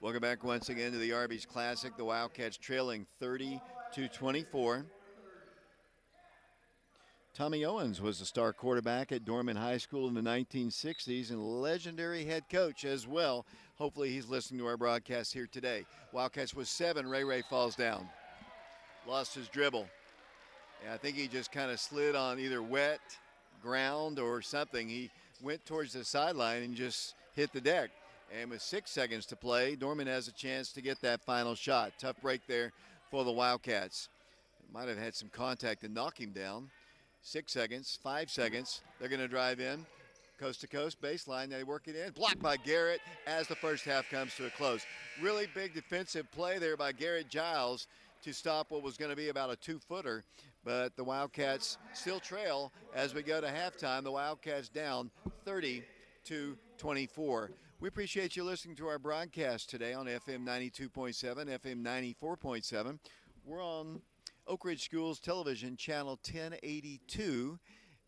Welcome back once again to the Arby's Classic. The Wildcats trailing 30-24. Tommy Owens was the star quarterback at Dorman High School in the 1960s and legendary head coach as well. Hopefully he's listening to our broadcast here today. Wildcats with 7. Ray Ray falls down. Lost his dribble. And I think he just kind of slid on either wet ground or something. He went towards the sideline and just hit the deck. And with 6 seconds to play, Dorman has a chance to get that final shot. Tough break there for the Wildcats. Might have had some contact and knock him down. 6 seconds, 5 seconds. They're going to drive in. Coast to coast baseline. They work it in. Blocked by Garrett as the first half comes to a close. Really big defensive play there by Garrett Giles to stop what was going to be about a 2-footer. But the Wildcats still trail as we go to halftime. The Wildcats down 30-24. We appreciate you listening to our broadcast today on FM 92.7, FM 94.7. We're on Oak Ridge Schools Television, channel 1082,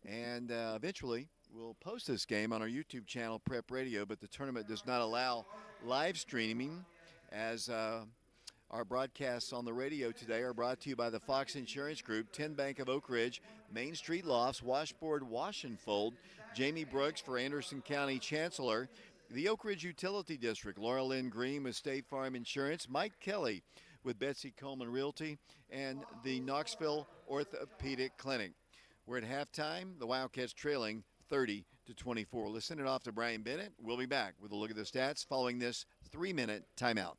and eventually we'll post this game on our YouTube channel, Prep Radio, but the tournament does not allow live streaming, as our broadcasts on the radio today are brought to you by the Fox Insurance Group, 10 Bank of Oak Ridge, Main Street Lofts, Washboard Wash and Fold, Jamie Brooks for Anderson County Chancellor, the Oak Ridge Utility District, Laura Lynn Green with State Farm Insurance, Mike Kelly with Betsy Coleman Realty, and the Knoxville Orthopedic Clinic. We're at halftime, the Wildcats trailing 30-24. Let's send it off to Brian Bennett. We'll be back with a look at the stats following this 3-minute timeout.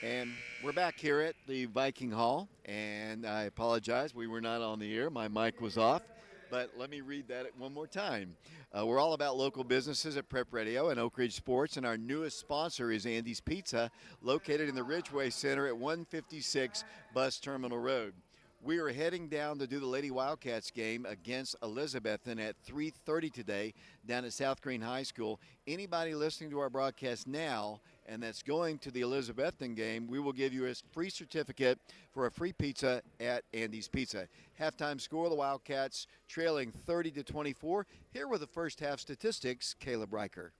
And we're back here at the Viking Hall, and I apologize, we were not on the air. My mic was off, but let me read that one more time. We're all about local businesses at Prep Radio and Oak Ridge Sports, and our newest sponsor is Andy's Pizza, located in the Ridgeway Center at 156 Bus Terminal Road. We are heading down to do the Lady Wildcats game against Elizabethton at 3:30 today down at South Green High School. Anybody listening to our broadcast now and that's going to the Elizabethton game, we will give you a free certificate for a free pizza at Andy's Pizza. Halftime score, the Wildcats trailing 30-24. Here were the first half statistics, Caleb Riker.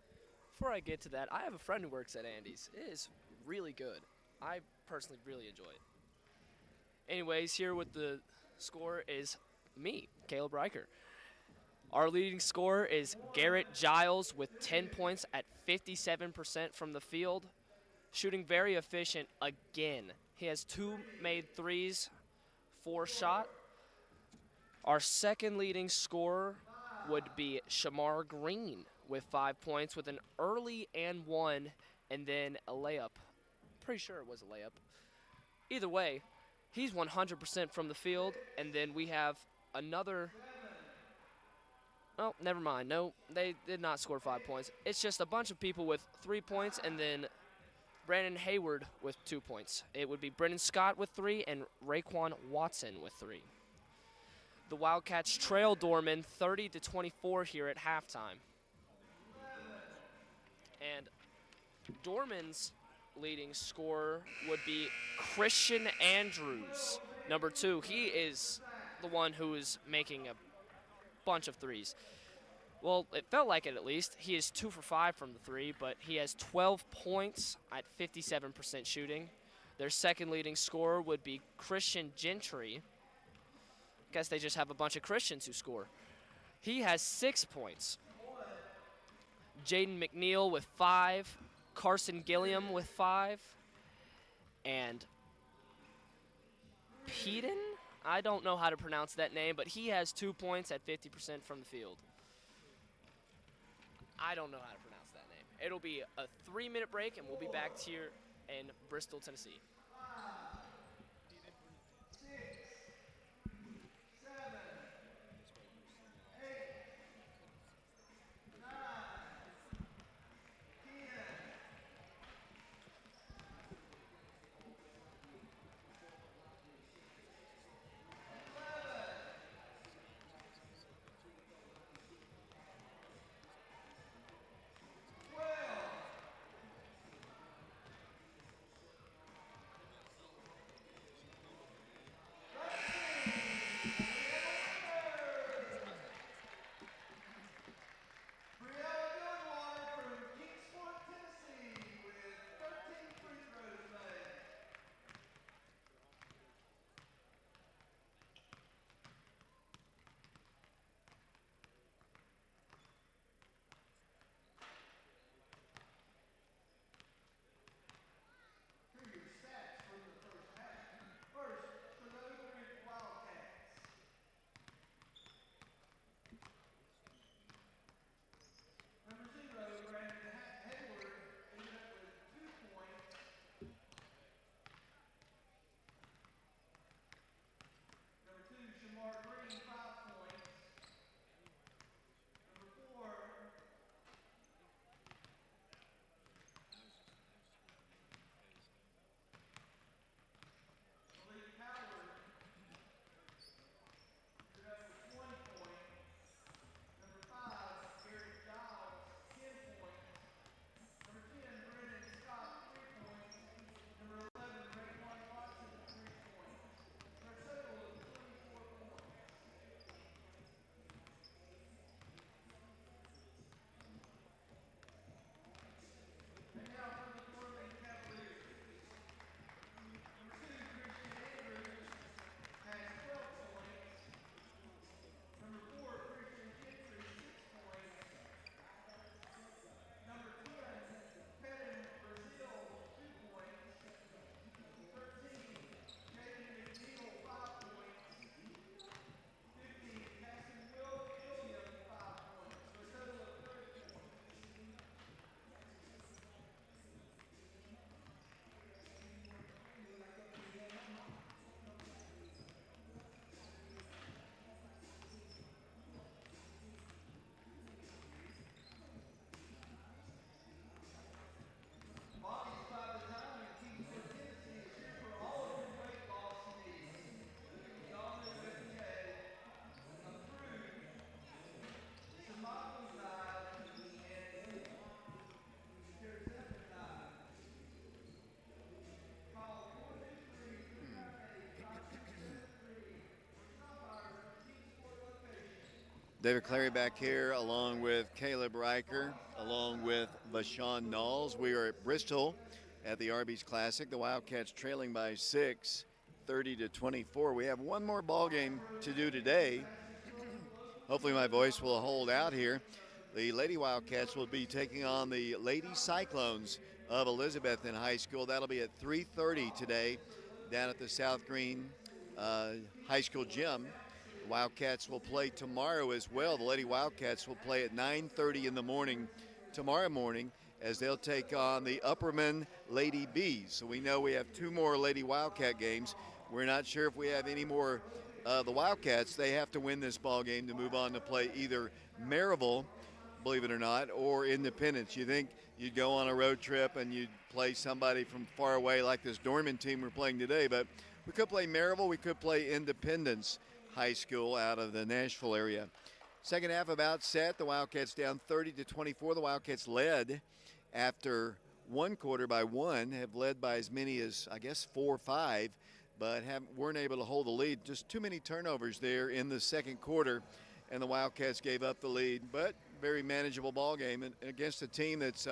Before I get to that, I have a friend who works at Andy's. It is really good. I personally really enjoy it. Anyways, here with the score is me, Caleb Riker. Our leading scorer is Garrett Giles with 10 points at 57% from the field, shooting very efficient again. He has 2 made threes, 4 shot. Our second leading scorer would be Shamar Green with 5 points with an early and one and then a layup. Pretty sure it was a layup. Either way, he's 100% from the field, and then we have another. Oh, never mind. No, they did not score 5 points. It's just a bunch of people with 3 points, and then Brandon Hayward with 2 points. It would be Brennan Scott with 3 and Raekwon Watson with 3. The Wildcats trail Dorman 30-24 here at halftime. And Dorman's leading scorer would be Christian Andrews, number 2. He is the one who is making a bunch of threes. Well, it felt like it at least. He is 2 for 5 from the 3, but he has 12 points at 57% shooting. Their second leading scorer would be Christian Gentry. Guess they just have a bunch of Christians who score. He has 6 points. Jaden McNeil with 5. Carson Gilliam with 5. And Peden? I don't know how to pronounce that name, but he has 2 points at 50% from the field. I don't know how to pronounce that name. It'll be a 3-minute break, and we'll be back here in Bristol, Tennessee. David Clary back here along with Caleb Riker, along with Vashawn Knowles. We are at Bristol at the Arby's Classic. The Wildcats trailing by 6, 30-24. We have one more ball game to do today. Hopefully my voice will hold out here. The Lady Wildcats will be taking on the Lady Cyclones of Elizabethton High School. That'll be at 3:30 today down at the South Green High School gym. The Wildcats will play tomorrow as well. The Lady Wildcats will play at 9:30 in the morning tomorrow morning as they'll take on the Upperman Lady Bees. So we know we have two more Lady Wildcat games. We're not sure if we have any more. The Wildcats, they have to win this ball game to move on to play either Maryville, believe it or not, or Independence. You think you'd go on a road trip and you'd play somebody from far away like this Dorman team we're playing today, but we could play Maryville, we could play Independence High School out of the Nashville area. Second half about set. The Wildcats down 30-24. The Wildcats led after one quarter by one, have led by as many as, I guess, 4 or 5, but weren't able to hold the lead. Just too many turnovers there in the second quarter, and the Wildcats gave up the lead. But very manageable ball game and against a team that's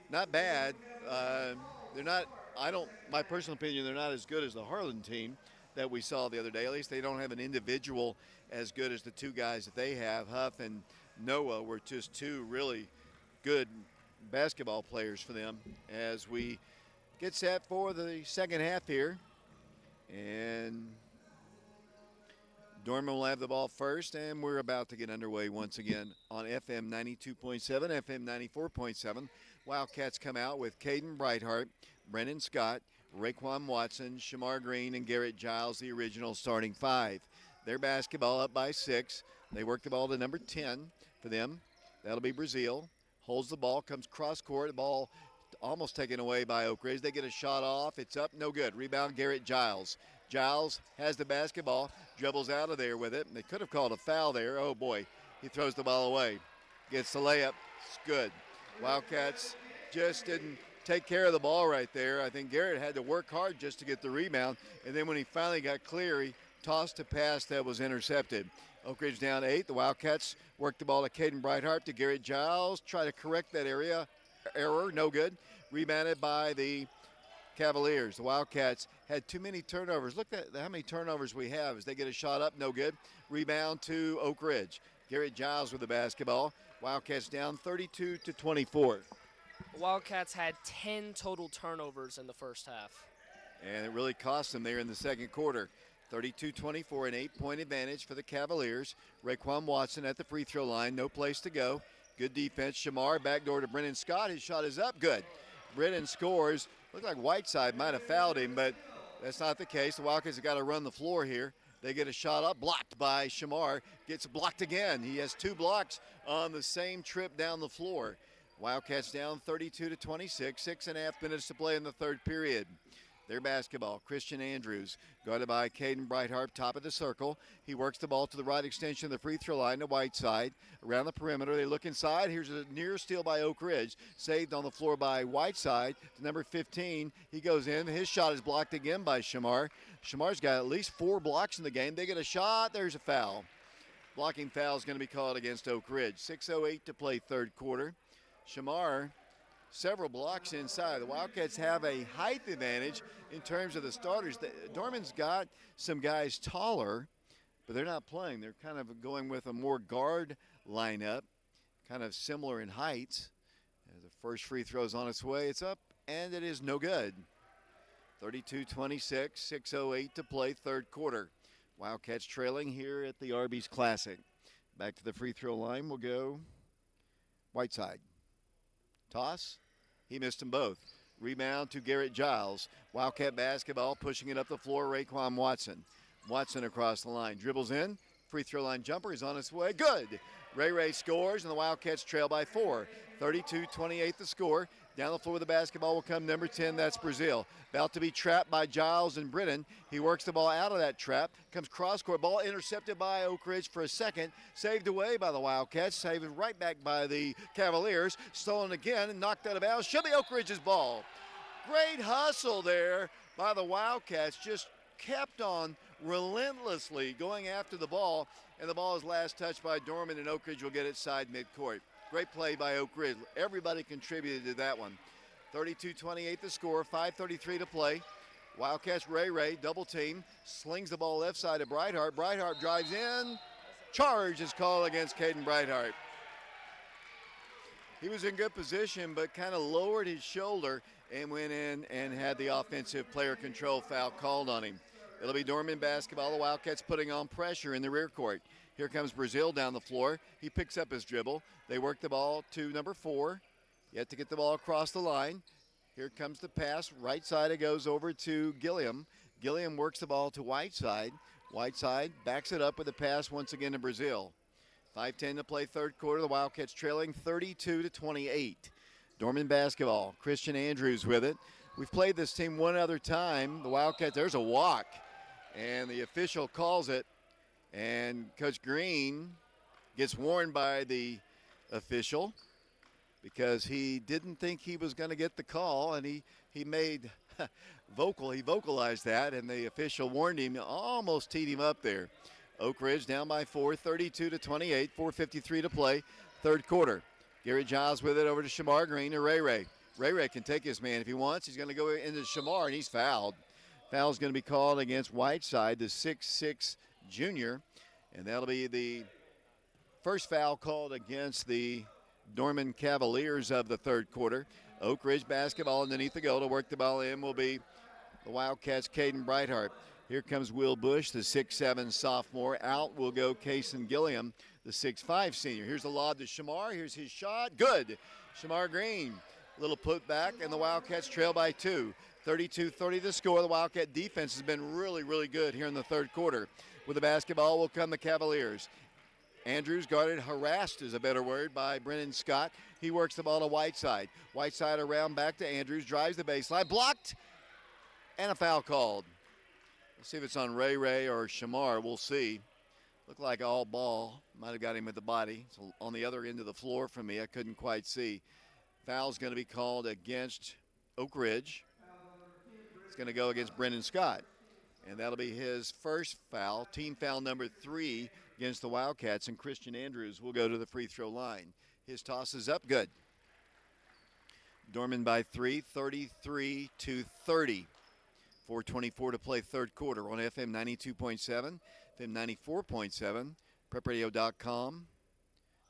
not bad. They're not, my personal opinion, they're not as good as the Harlan team that we saw the other day. At least they don't have an individual as good as the two guys that they have. Huff and Noah were just two really good basketball players for them as we get set for the second half here. And Dorman will have the ball first, and we're about to get underway once again on FM 92.7, FM 94.7. Wildcats come out with Caden Brightheart, Brennan Scott, Raekwon Watson, Shamar Green, and Garrett Giles, the original starting 5. Their basketball up by 6. They work the ball to number 10 for them. That'll be Brazil. Holds the ball, comes cross court. The ball almost taken away by Oak Ridge. They get a shot off. It's up, no good. Rebound, Garrett Giles. Giles has the basketball, dribbles out of there with it. They could have called a foul there. Oh, boy. He throws the ball away. Gets the layup. It's good. Wildcats just didn't take care of the ball right there. I think Garrett had to work hard just to get the rebound. And then when he finally got clear, he tossed a pass that was intercepted. Oak Ridge down 8. The Wildcats work the ball to Caden Brightheart to Garrett Giles. Try to correct that error. No good. Rebounded by the Cavaliers. The Wildcats had too many turnovers. Look at how many turnovers we have as they get a shot up. No good. Rebound to Oak Ridge. Garrett Giles with the basketball. Wildcats down 32-24. The Wildcats had 10 total turnovers in the first half. And it really cost them there in the second quarter. 32-24, an 8-point advantage for the Cavaliers. Raekwon Watson at the free throw line, no place to go. Good defense. Shamar backdoor to Brennan Scott. His shot is up. Good. Brennan scores. Looked like Whiteside might have fouled him, but that's not the case. The Wildcats have got to run the floor here. They get a shot up, blocked by Shamar. Gets blocked again. He has 2 blocks on the same trip down the floor. Wildcats down 32-26. 6.5 minutes to play in the third period. Their basketball, Christian Andrews, guarded by Caden Brightheart, top of the circle. He works the ball to the right extension of the free throw line to Whiteside. Around the perimeter, they look inside. Here's a near steal by Oak Ridge. Saved on the floor by Whiteside to number 15. He goes in. His shot is blocked again by Shamar. Shamar's got at least 4 blocks in the game. They get a shot. There's a foul. Blocking foul is going to be called against Oak Ridge. 6:08 to play third quarter. Shamar, several blocks inside. The Wildcats have a height advantage in terms of the starters. Dorman's got some guys taller, but they're not playing. They're kind of going with a more guard lineup, kind of similar in height. The first free throw is on its way. It's up, and it is no good. 32-26, 6:08 to play third quarter. Wildcats trailing here at the Arby's Classic. Back to the free throw line will go Whiteside. Toss. He missed them both. Rebound to Garrett Giles. Wildcat basketball, pushing it up the floor, Raekwon Watson. Watson across the line. Dribbles in. Free throw line jumper is on its way. Good. Ray scores, and the Wildcats trail by 4. 32-28 the score. Down the floor with the basketball will come number 10. That's Brazil. About to be trapped by Giles and Brennan. He works the ball out of that trap. Comes cross-court. Ball intercepted by Oak Ridge for a second. Saved away by the Wildcats. Saved right back by the Cavaliers. Stolen again and knocked out of bounds. Should be Oak Ridge's ball. Great hustle there by the Wildcats. Just kept on relentlessly going after the ball, and the ball is last touched by Dorman, and Oak Ridge will get it side midcourt. Great play by Oak Ridge. Everybody contributed to that one. 32-28 the score, 5:33 to play. Wildcats Ray double team, slings the ball left side to Breithart. Breithart drives in. Charge is called against Caden Breithart. He was in good position, but kind of lowered his shoulder and went in and had the offensive player control foul called on him. It'll be Dorman basketball. The Wildcats putting on pressure in the rear court. Here comes Brazil down the floor. He picks up his dribble. They work the ball to number 4. Yet to get the ball across the line. Here comes the pass. Right side, it goes over to Gilliam. Gilliam works the ball to Whiteside. Whiteside backs it up with a pass once again to Brazil. 5:10 to play third quarter. The Wildcats trailing 32-28. Dorman basketball. Christian Andrews with it. We've played this team one other time. The Wildcats, there's a walk. And the official calls it. And Coach Green gets warned by the official because he didn't think he was going to get the call, and he made he vocalized that, and the official warned him, almost teed him up there. Oak Ridge down by 4, 32-28, 4:53 to play, third quarter. Gary Giles with it over to Shamar Green to Ray Ray. Ray Ray can take his man if he wants. He's going to go into Shamar, and he's fouled. Foul's going to be called against Whiteside, the 6'6" junior, and that'll be the first foul called against the Dorman Cavaliers of the third quarter. Oak Ridge basketball underneath the goal. To work the ball in will be the Wildcats' Caden Breithart. Here comes Will Bush, the 6'7" sophomore. Out will go Kason Gilliam, the 6'5" senior. Here's the lob to Shamar. Here's his shot. Good. Shamar Green. Little put back, and the Wildcats trail by 2. 32-30 the score. The Wildcat defense has been really, really good here in the third quarter. With the basketball will come the Cavaliers. Andrews guarded, harassed is a better word, by Brennan Scott. He works the ball to Whiteside. Whiteside around back to Andrews, drives the baseline, blocked, and a foul called. Let's see if it's on Ray Ray or Shamar. We'll see. Looked like all ball. Might have got him at the body. So on the other end of the floor from me, I couldn't quite see. Foul's going to be called against Oak Ridge. It's going to go against Brennan Scott. And that'll be his first foul, team foul number 3 against the Wildcats, and Christian Andrews will go to the free throw line. His toss is up, good. Dorman by 3, 33-30. 4:24 to play third quarter on FM 92.7, FM 94.7, prepradio.com.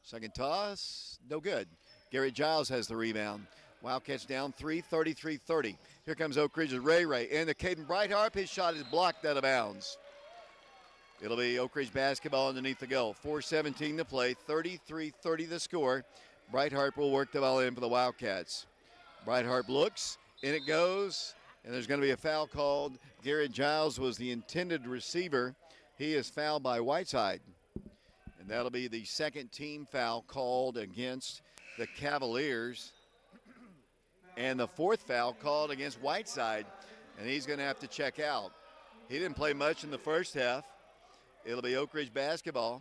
Second toss, no good. Garrett Giles has the rebound. Wildcats down 3, 33-30. Here comes Oak Ridge's Ray Ray, and the Caden Breithart, his shot is blocked out of bounds. It'll be Oak Ridge basketball underneath the goal. 4:17 to play, 33-30 the score. Breithart will work the ball in for the Wildcats. Breithart looks, in it goes, and there's going to be a foul called. Garrett Giles was the intended receiver. He is fouled by Whiteside. And that'll be the second team foul called against the Cavaliers. And the fourth foul called against Whiteside. And he's going to have to check out. He didn't play much in the first half. It'll be Oak Ridge basketball.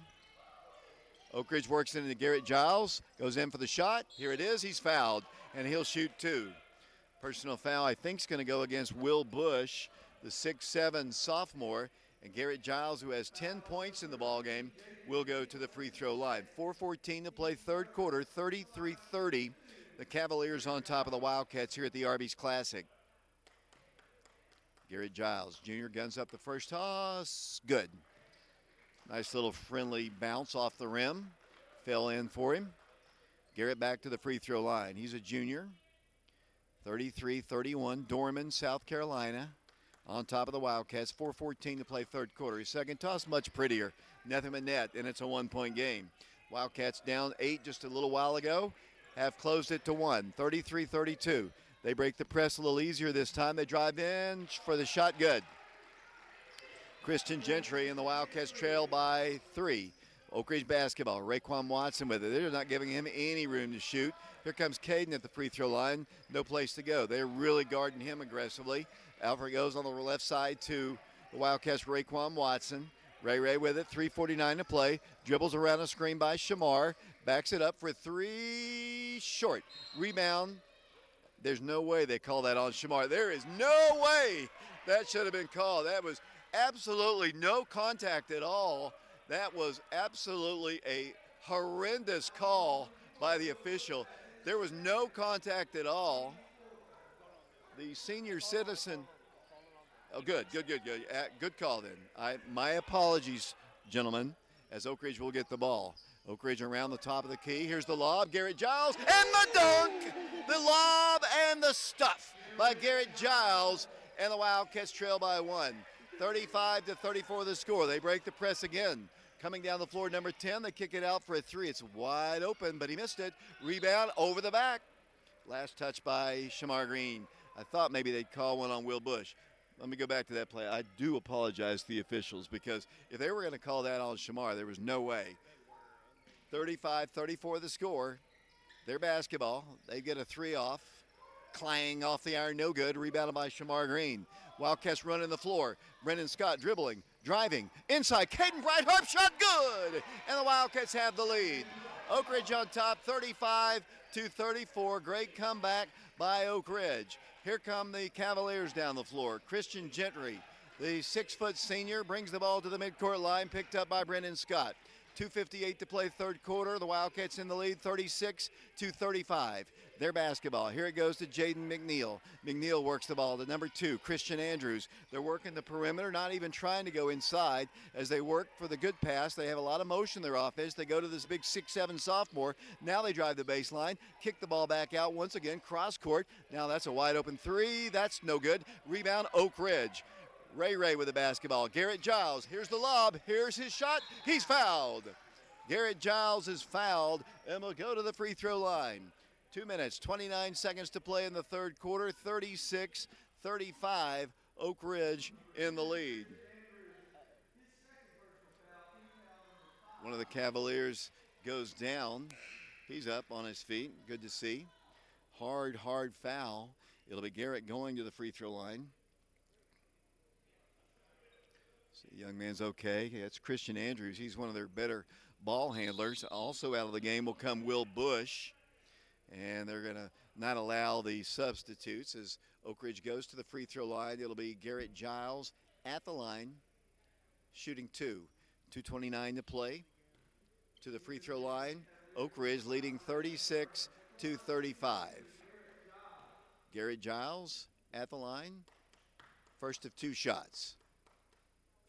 Oak Ridge works into Garrett Giles, goes in for the shot. Here it is. He's fouled, and he'll shoot 2. Personal foul, I think, is going to go against Will Bush, the 6'7" sophomore. And Garrett Giles, who has 10 points in the ballgame, will go to the free throw line. 4:14 to play third quarter, 33-30. The Cavaliers on top of the Wildcats here at the Arby's Classic. Garrett Giles, junior, guns up the first toss. Good. Nice little friendly bounce off the rim. Fell in for him. Garrett back to the free throw line. He's a junior. 33-31, Dorman, South Carolina. On top of the Wildcats, 4:14 to play third quarter. His second toss, much prettier. Nothing but net, and it's a one-point game. Wildcats down 8 just a little while ago. Have closed it to 1, 33-32. They break the press a little easier this time. They drive in for the shot, good. Christian Gentry and the Wildcats trail by 3. Oak Ridge basketball, Raquan Watson with it. They're not giving him any room to shoot. Here comes Caden at the free throw line. No place to go. They're really guarding him aggressively. Alfred goes on the left side to the Wildcats' Raquan Watson. Ray Ray with it, 3:49 to play. Dribbles around a screen by Shamar. Backs it up for 3, short. Rebound. There's no way they call that on Shamar. There is no way that should have been called. That was absolutely no contact at all. That was absolutely a horrendous call by the official. There was no contact at all. The senior citizen. Oh, good. Good call then. My apologies, gentlemen, as Oak Ridge will get the ball. Oak Ridge around the top of the key. Here's the lob. Garrett Giles and the dunk. The lob and the stuff by Garrett Giles, and the Wildcats trail by 1. 35-34 the score. They break the press again. Coming down the floor, number 10. They kick it out for a 3. It's wide open, but he missed it. Rebound over the back. Last touch by Shamar Green. I thought maybe they'd call one on Will Bush. Let me go back to that play. I do apologize to the officials, because if they were going to call that on Shamar, there was no way. 35-34 the score. Their basketball. They get a 3 off. Clang off the iron, no good. Rebounded by Shamar Green. Wildcats running the floor. Brendan Scott dribbling, driving, inside. Caden Bright, harp shot, good! And the Wildcats have the lead. Oak Ridge on top, 35-34. Great comeback by Oak Ridge. Here come the Cavaliers down the floor. Christian Gentry, the 6-foot senior, brings the ball to the midcourt line, picked up by Brendan Scott. 2:58 to play third quarter. The Wildcats in the lead, 36-35. Their basketball. Here it goes to Jaden McNeil. McNeil works the ball to number 2, Christian Andrews. They're working the perimeter, not even trying to go inside as they work for the good pass. They have a lot of motion in their offense. They go to this big 6'7" sophomore. Now they drive the baseline, kick the ball back out once again, cross court. Now that's a wide open 3. That's no good. Rebound, Oak Ridge. Ray with the basketball. Garrett Giles, here's the lob, here's his shot, he's fouled. Garrett Giles is fouled and will go to the free throw line. 2 minutes, 29 seconds to play in the third quarter, 36-35, Oak Ridge in the lead. One of the Cavaliers goes down. He's up on his feet, good to see. Hard foul. It'll be Garrett going to the free throw line. The young man's okay. That's Christian Andrews. He's one of their better ball handlers. Also out of the game will come Will Bush. And they're going to not allow the substitutes as Oak Ridge goes to the free throw line. It'll be Garrett Giles at the line, shooting 2. 2:29 to play. To the free throw line. Oak Ridge leading 36-35. Garrett Giles at the line. First of 2 shots.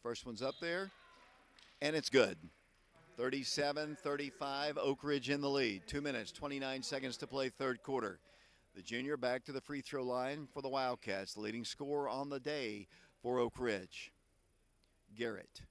First one's up there, and it's good. 37-35, Oak Ridge in the lead. 2 minutes, 29 seconds to play third quarter. The junior back to the free throw line for the Wildcats, the leading scorer on the day for Oak Ridge. Garrett.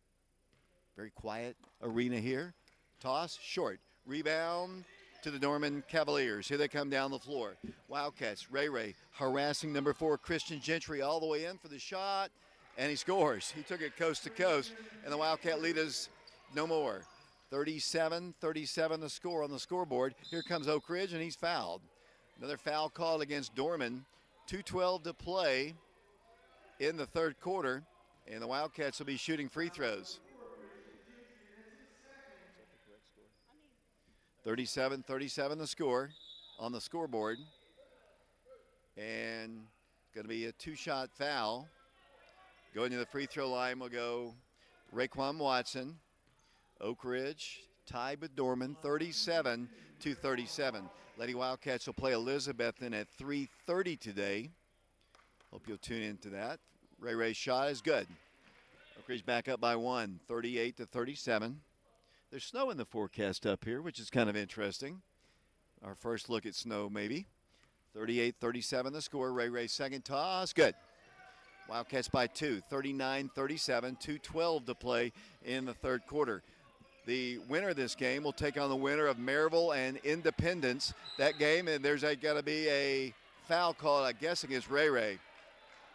Very quiet arena here. Toss, short. Rebound to the Dorman Cavaliers. Here they come down the floor. Wildcats, Ray harassing number 4, Christian Gentry, all the way in for the shot. And he scores. He took it coast to coast, and the Wildcat lead is no more. 37-37 the score on the scoreboard. Here comes Oak Ridge, and he's fouled. Another foul called against Dorman. 2:12 to play in the third quarter, and the Wildcats will be shooting free throws. 37-37 the score on the scoreboard. And going to be a 2-shot foul. Going to the free throw line will go Raekwon Watson. Oak Ridge tied with Dorman, 37-37. Lady Wildcats will play Elizabethton at 3:30 today. Hope you'll tune into that. Ray's shot is good. Oak Ridge back up by 1, 38-37. There's snow in the forecast up here, which is kind of interesting. Our first look at snow, maybe. 38-37 the score. Ray's second toss, good. Wildcats by 2, 39-37, 2:12 to play in the third quarter. The winner of this game will take on the winner of Maryville and Independence. That game, and there's got to be a foul called, I guess, against Ray.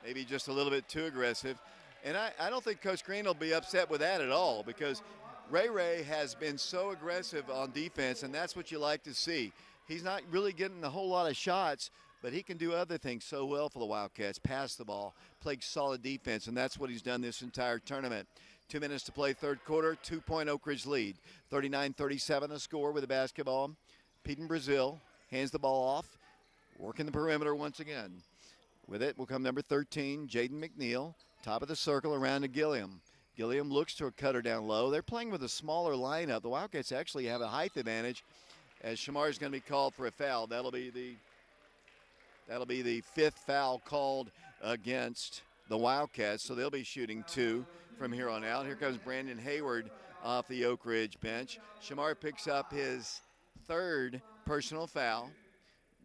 Maybe just a little bit too aggressive. And I don't think Coach Green will be upset with that at all, because Ray has been so aggressive on defense, and that's what you like to see. He's not really getting a whole lot of shots, but he can do other things so well for the Wildcats. Pass the ball, play solid defense, and that's what he's done this entire tournament. 2 minutes to play third quarter, 2-point Oak Ridge lead. 39-37 the score with the basketball. Peyton Brazil hands the ball off, working the perimeter once again. With it will come number 13, Jaden McNeil. Top of the circle around to Gilliam. Gilliam looks to a cutter down low. They're playing with a smaller lineup. The Wildcats actually have a height advantage as Shamar is going to be called for a foul. That'll be the fifth foul called against the Wildcats, so they'll be shooting 2 from here on out. Here comes Brandon Hayward off the Oak Ridge bench. Shamar picks up his third personal foul.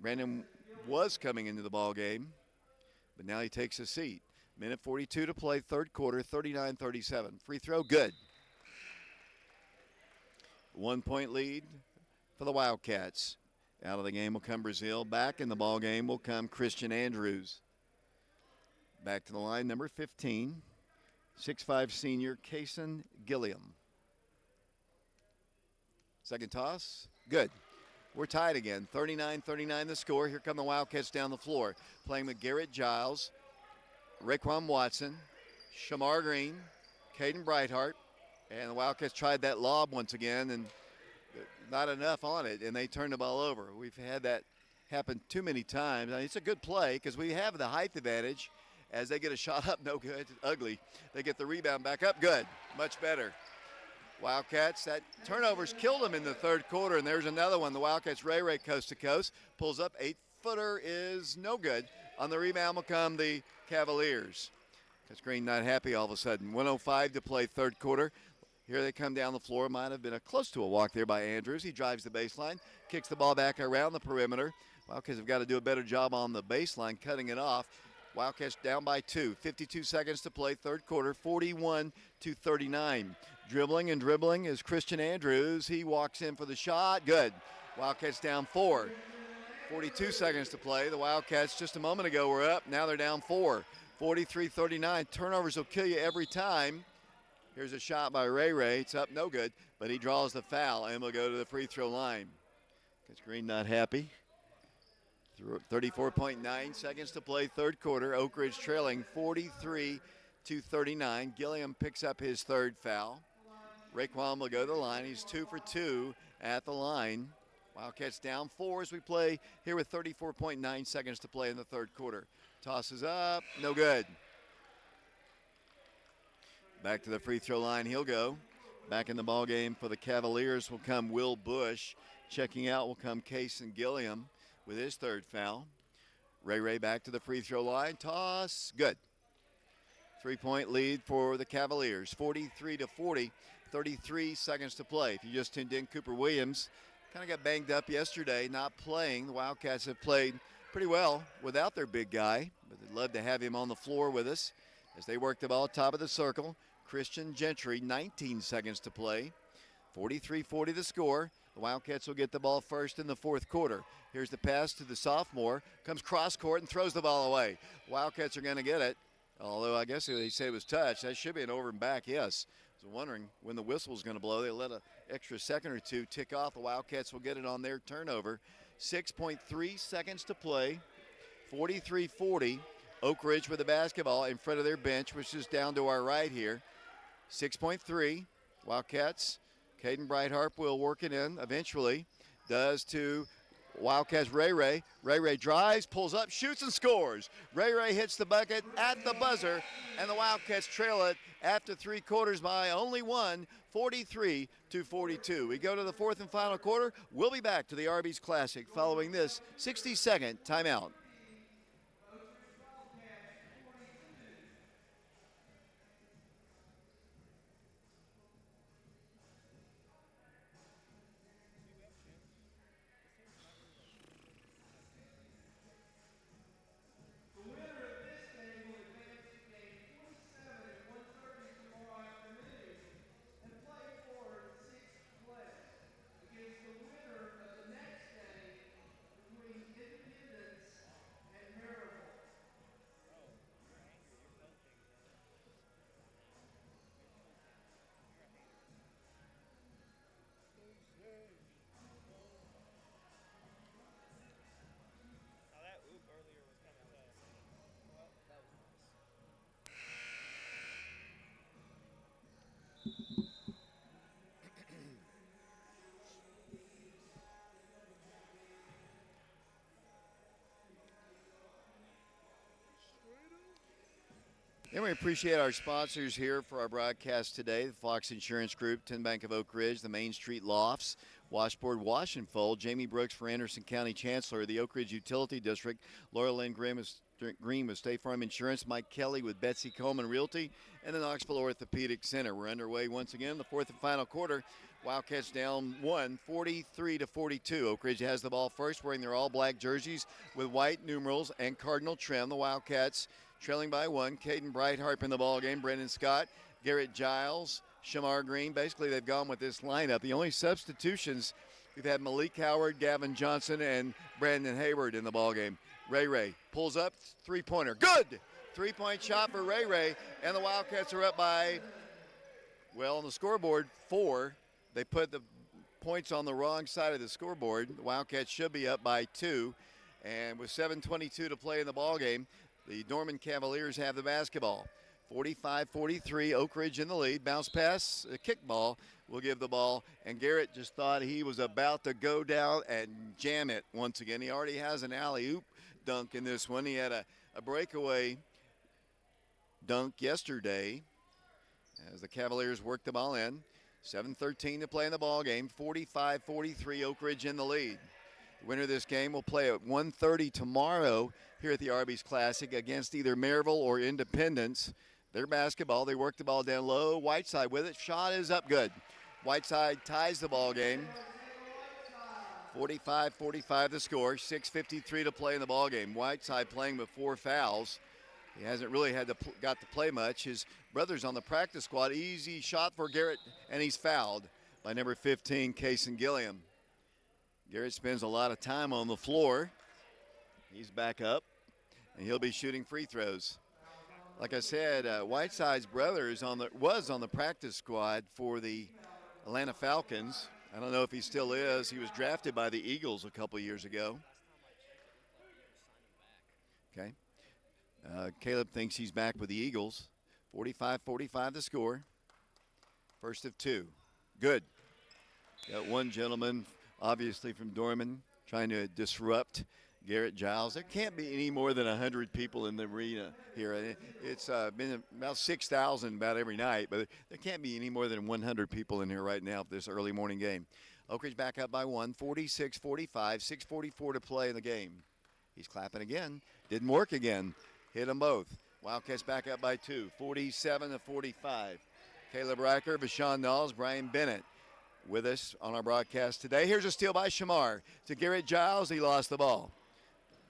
Brandon was coming into the ball game, but now he takes a seat. Minute 42 to play, third quarter, 39-37. Free throw, good. 1 point lead for the Wildcats. Out of the game will come Brazil. Back in the ball game will come Christian Andrews. Back to the line, number 15, 6'5" senior Kason Gilliam. Second toss, good. We're tied again, 39-39 the score. Here come the Wildcats down the floor, playing with Garrett Giles, Raekwon Watson, Shamar Green, Caden Brightheart, and the Wildcats tried that lob once again, and not enough on it, and they turned the ball over. We've had that happen too many times. I mean, it's a good play because we have the height advantage. As they get a shot up, no good, ugly. They get the rebound back up, good, much better. Wildcats, that turnovers killed them in the third quarter, and there's another one. The Wildcats, Ray coast to coast, pulls up, 8-footer is no good. On the rebound will come the Cavaliers. Because Green not happy all of a sudden. 1:05 to play third quarter. Here they come down the floor. Might have been close to a walk there by Andrews. He drives the baseline, kicks the ball back around the perimeter. Wildcats have got to do a better job on the baseline, cutting it off. Wildcats down by 2. 52 seconds to play, third quarter, 41-39. Dribbling is Christian Andrews. He walks in for the shot. Good. Wildcats down 4. 42 seconds to play. The Wildcats just a moment ago were up. Now they're down 4. 43-39. Turnovers will kill you every time. Here's a shot by Ray. It's up, no good, but he draws the foul and will go to the free throw line. Because Green not happy. 34.9 seconds to play, third quarter. Oak Ridge trailing 43-39. Gilliam picks up his third foul. Raekwon will go to the line. He's 2 for 2 at the line. Wildcats down 4 as we play here with 34.9 seconds to play in the third quarter. Tosses up, no good. Back to the free throw line he'll go. Back in the ball game for the Cavaliers will come Will Bush. Checking out will come Kason Gilliam with his third foul. Ray back to the free throw line. Toss, good. 3-point lead for the Cavaliers, 43-40, 33 seconds to play. If you just tuned in, Cooper Williams kind of got banged up yesterday, not playing. The Wildcats have played pretty well without their big guy, but they'd love to have him on the floor with us as they work the ball top of the circle. Christian Gentry, 19 seconds to play. 43-40 the score. The Wildcats will get the ball first in the fourth quarter. Here's the pass to the sophomore. Comes cross court and throws the ball away. Wildcats are going to get it, although I guess they say it was touched. That should be an over and back, yes. I was wondering when the whistle was going to blow. They let an extra second or two tick off. The Wildcats will get it on their turnover. 6.3 seconds to play. 43-40. Oak Ridge with the basketball in front of their bench, which is down to our right here. 6.3. Wildcats. Caden Brightheart will work it in eventually. Does to Wildcats Ray. Ray drives, pulls up, shoots, and scores. Ray hits the bucket at the buzzer, and the Wildcats trail it after three quarters by only one, 43-42. We go to the fourth and final quarter. We'll be back to the Arby's Classic following this 60-second timeout. And we appreciate our sponsors here for our broadcast today. The Fox Insurance Group, 10 Bank of Oak Ridge, the Main Street Lofts, Washboard Wash and Fold, Jamie Brooks for Anderson County Chancellor, the Oak Ridge Utility District, Laura Lynn Green with State Farm Insurance, Mike Kelly with Betsy Coleman Realty, and the Knoxville Orthopedic Center. We're underway once again, the fourth and final quarter. Wildcats down 43-42. Oak Ridge has the ball first, wearing their all-black jerseys with white numerals and cardinal trim. The Wildcats trailing by 1. Caden Brightheart in the ball game. Brendan Scott, Garrett Giles, Shamar Green. Basically, they've gone with this lineup. The only substitutions, we've had Malik Howard, Gavin Johnson, and Brandon Hayward in the ball game. Ray pulls up, three-pointer. Good! Three-point shot for Ray, and the Wildcats are up by, well, on the scoreboard, 4. They put the points on the wrong side of the scoreboard. The Wildcats should be up by 2, and with 7:22 to play in the ball game, the Dorman Cavaliers have the basketball. 45-43, Oak Ridge in the lead. Bounce pass, a kick ball. Will give the ball, and Garrett just thought he was about to go down and jam it once again. He already has an alley-oop dunk in this one. He had a breakaway dunk yesterday as the Cavaliers worked the ball in. 7:13 to play in the ball game. 45-43, Oak Ridge in the lead. The winner of this game will play at 1:30 tomorrow here at the Arby's Classic against either Maryville or Independence. Their basketball, they work the ball down low. Whiteside with it. Shot is up good. Whiteside ties the ball game. 45-45 the score. 6:53 to play in the ball game. Whiteside playing with 4 fouls. He hasn't really got to play much. His brother's on the practice squad. Easy shot for Garrett, and he's fouled by number 15, Kason Gilliam. Garrett spends a lot of time on the floor. He's back up, and he'll be shooting free throws. Like I said, Whiteside's brother was on the practice squad for the Atlanta Falcons. I don't know if he still is. He was drafted by the Eagles a couple years ago. Okay. Caleb thinks he's back with the Eagles. 45-45 the score. First of 2. Good. Got one gentleman, obviously from Dorman, trying to disrupt Garrett Giles. There can't be any more than 100 people in the arena here. It's been about 6,000 about every night, but there can't be any more than 100 people in here right now for this early morning game. Oak Ridge back up by 1, 46-45, 6:44 to play in the game. He's clapping again. Didn't work again. Hit them both. Wildcats back up by 2, 47-45. Caleb Riker, Vashawn Knowles, Brian Bennett with us on our broadcast today. Here's a steal by Shamar to Garrett Giles. He lost the ball.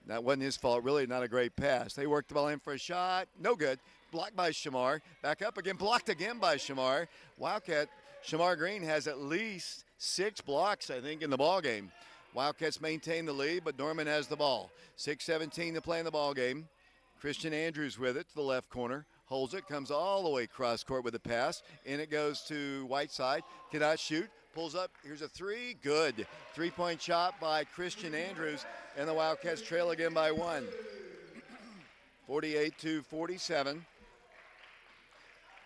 That wasn't his fault, really, not a great pass. They worked the ball in for a shot. No good. Blocked by Shamar. Back up again. Blocked again by Shamar. Wildcat, Shamar Green has at least 6 blocks, I think, in the ball game. Wildcats maintain the lead, but Dorman has the ball. 6:17 to play in the ball game. Christian Andrews with it to the left corner. Holds it, comes all the way cross court with a pass. In it goes to Whiteside. Cannot shoot. Pulls up. Here's a 3. Good. 3-point shot by Christian Andrews. And the Wildcats trail again by 1. 48-47.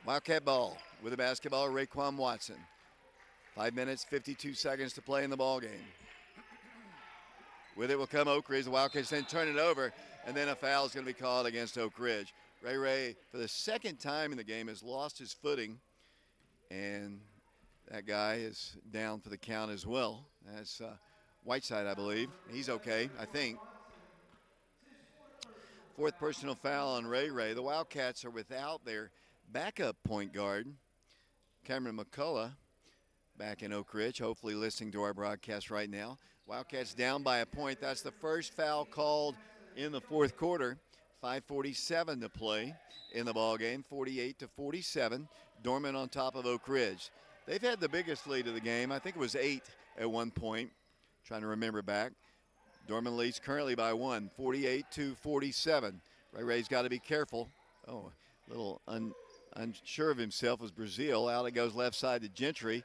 Wildcat ball with the basketball, Raekwon Watson. 5 minutes, 52 seconds to play in the ball game. With it will come Oak Ridge. The Wildcats then turn it over, and then a foul is going to be called against Oak Ridge. Ray, for the second time in the game, has lost his footing, and that guy is down for the count as well. That's Whiteside, I believe. He's okay, I think. 4th personal foul on Ray. The Wildcats are without their backup point guard, Cameron McCullough, back in Oak Ridge, hopefully listening to our broadcast right now. Wildcats down by a point. That's the first foul called in the 4th quarter. 5:47 to play in the ball game, 48-47. Dorman on top of Oak Ridge. They've had the biggest lead of the game. I think it was 8 at one point. Trying to remember back. Dorman leads currently by 1, 48-47. Ray's got to be careful. Oh, a little unsure of himself was Brazil. Out it goes left side to Gentry.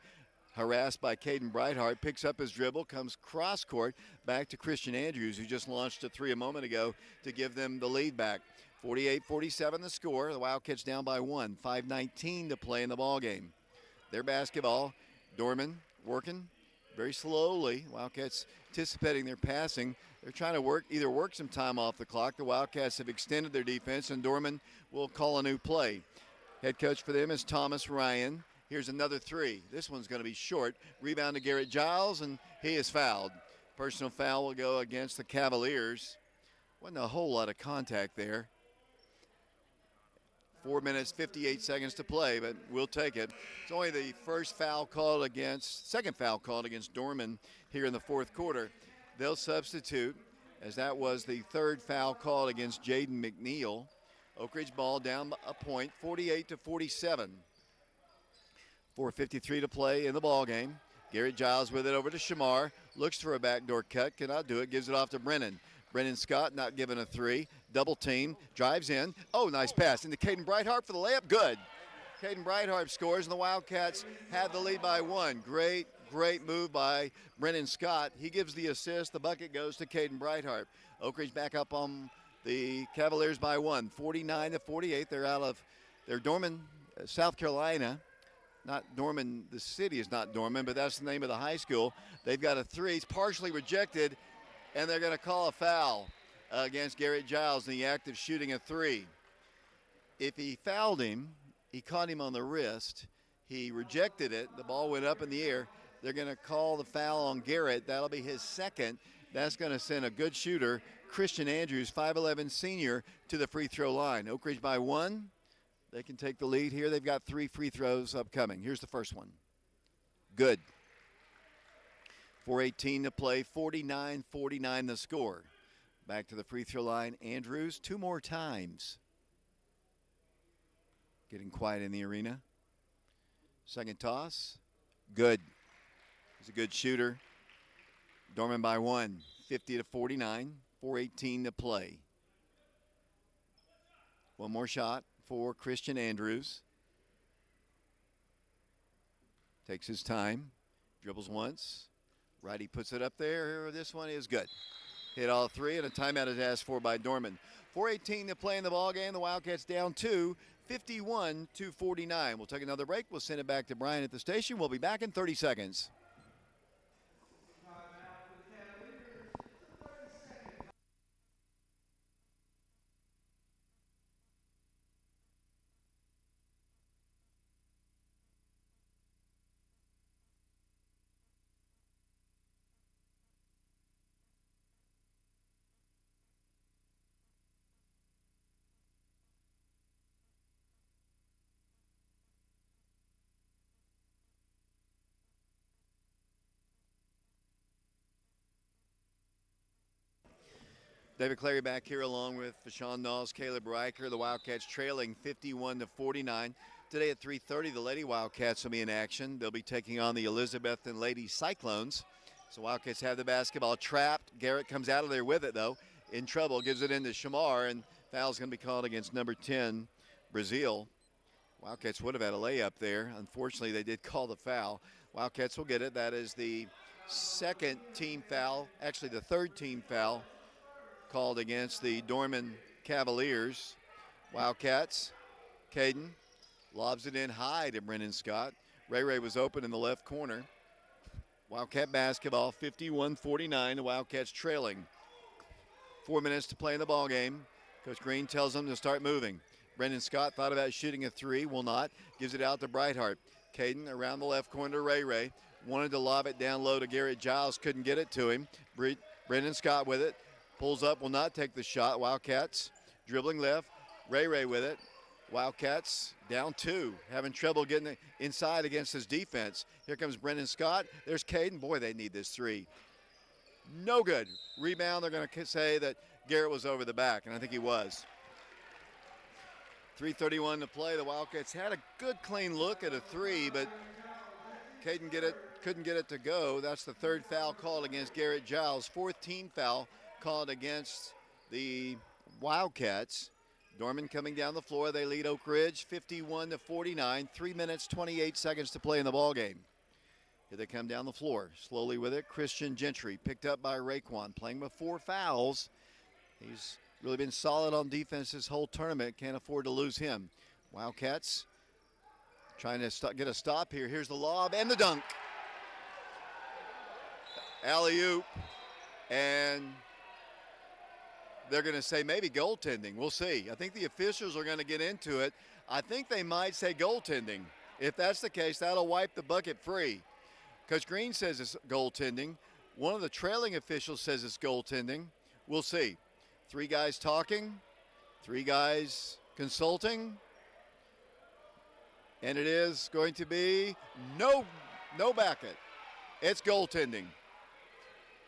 Harassed by Caden Brightheart, picks up his dribble, comes cross court back to Christian Andrews, who just launched a 3 a moment ago to give them the lead back. 48-47 the score. The Wildcats down by 1. 5:19 to play in the ball game. Their basketball, Dorman working very slowly. Wildcats anticipating their passing. They're trying to either work some time off the clock. The Wildcats have extended their defense, and Dorman will call a new play. Head coach for them is Thomas Ryan. Here's another three. This one's going to be short. Rebound to Garrett Giles, and he is fouled. Personal foul will go against the Cavaliers. Wasn't a whole lot of contact there. 4 minutes, 58 seconds to play, but we'll take it. It's only the second foul called against Dorman here in the fourth quarter. They'll substitute, as that was the third foul called against Jaden McNeil. Oak Ridge ball down a point, 48-47. 4:53 to play in the ball game. Garrett Giles with it over to Shamar. Looks for a backdoor cut, cannot do it, gives it off to Brennan. Brennan Scott not given a three. Double team, drives in. Oh, nice pass into Caden Brighthart for the layup. Good. Caden Brighthart scores, and the Wildcats have the lead by one. Great move by Brennan Scott. He gives the assist. The bucket goes to Caden Brighthart. Oak Ridge back up on the Cavaliers by one, 49-48. They're Dorman, South Carolina. Not Dorman, the city is not Dorman, but that's the name of the high school. They've got a three. It's partially rejected, and they're going to call a foul against Garrett Giles in the act of shooting a three. If he fouled him, he caught him on the wrist. He rejected it. The ball went up in the air. They're going to call the foul on Garrett. That'll be his second. That's going to send a good shooter, Christian Andrews, 5'11 senior, to the free throw line. Oak Ridge by one. They can take the lead here. They've got 3 free throws upcoming. Here's the first one. Good. 4:18 to play, 49-49 the score. Back to the free throw line, Andrews, 2 more times. Getting quiet in the arena. Second toss, good. He's a good shooter. Dorman by one, 50-49, 4:18 to play. One more shot for Christian Andrews. Takes his time, dribbles once. Righty puts it up there. This one is good. Hit all three, and a timeout is asked for by Dorman. 4:18 to play in the ball game. The Wildcats down 2, 51-49. We'll take another break. We'll send it back to Brian at the station. We'll be back in 30 seconds. David Clary back here along with Fashawn Knowles, Caleb Riker. The Wildcats trailing 51-49. Today at 3:30, the Lady Wildcats will be in action. They'll be taking on the Elizabethton Lady Cyclones. So Wildcats have the basketball trapped. Garrett comes out of there with it, though. In trouble, gives it into Shamar, and foul's going to be called against number 10, Brazil. Wildcats would have had a layup there. Unfortunately, they did call the foul. Wildcats will get it. That is the second team foul, actually the third team foul called against the Dorman Cavaliers. Wildcats, Caden lobs it in high to Brennan Scott. Ray was open in the left corner. Wildcat basketball, 51-49. The Wildcats trailing. 4 minutes to play in the ball game. Coach Green tells them to start moving. Brennan Scott thought about shooting a three, will not. Gives it out to Brighthart. Caden around the left corner to Ray. Wanted to lob it down low to Garrett Giles, couldn't get it to him. Brennan Scott with it. Pulls up, will not take the shot. Wildcats dribbling left. Ray with it. Wildcats down 2, having trouble getting it inside against his defense. Here comes Brennan Scott. There's Caden. Boy, they need this three. No good. Rebound, they're going to say that Garrett was over the back, and I think he was. 3:31 to play. The Wildcats had a good, clean look at a three, but Caden couldn't get it to go. That's the third foul called against Garrett Giles. Fourth team foul called against the Wildcats. Dorman coming down the floor. They lead Oak Ridge 51-49. 3 minutes, 28 seconds to play in the ball game. Here they come down the floor. Slowly with it, Christian Gentry, picked up by Raekwon, playing with 4 fouls. He's really been solid on defense this whole tournament. Can't afford to lose him. Wildcats trying to get a stop here. Here's the lob and the dunk. Alley-oop. And they're going to say maybe goaltending. We'll see. I think the officials are going to get into it. I think they might say goaltending. If that's the case, that'll wipe the bucket free. Coach Green says it's goaltending. One of the trailing officials says it's goaltending. We'll see. 3 guys talking, 3 guys consulting, and it is going to be no bucket. It's goaltending.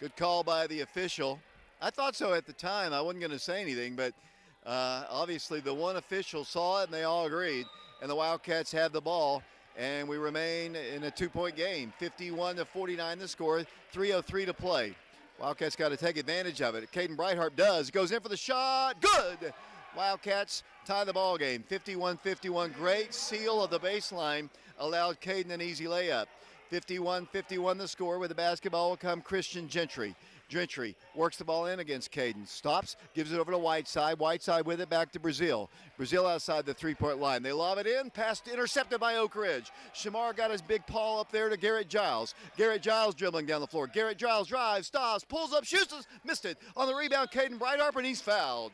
Good call by the official. I thought so at the time. I wasn't going to say anything, but obviously the one official saw it and they all agreed, and the Wildcats have the ball, and we remain in a 2-point game. 51-49 the score, 3:03 to play. Wildcats got to take advantage of it. Caden Brighthart does. Goes in for the shot. Good! Wildcats tie the ball game. 51-51. Great seal of the baseline allowed Caden an easy layup. 51-51 the score. With the basketball will come Christian Gentry. Gentry works the ball in against Caden. Stops, gives it over to Whiteside. Whiteside with it back to Brazil. Brazil outside the 3-point line. They lob it in. Pass intercepted by Oak Ridge. Shamar got his big paw up there to Garrett Giles. Garrett Giles dribbling down the floor. Garrett Giles drives, stops, pulls up, shoots, missed it. On the rebound, Caden Brighthart, and he's fouled.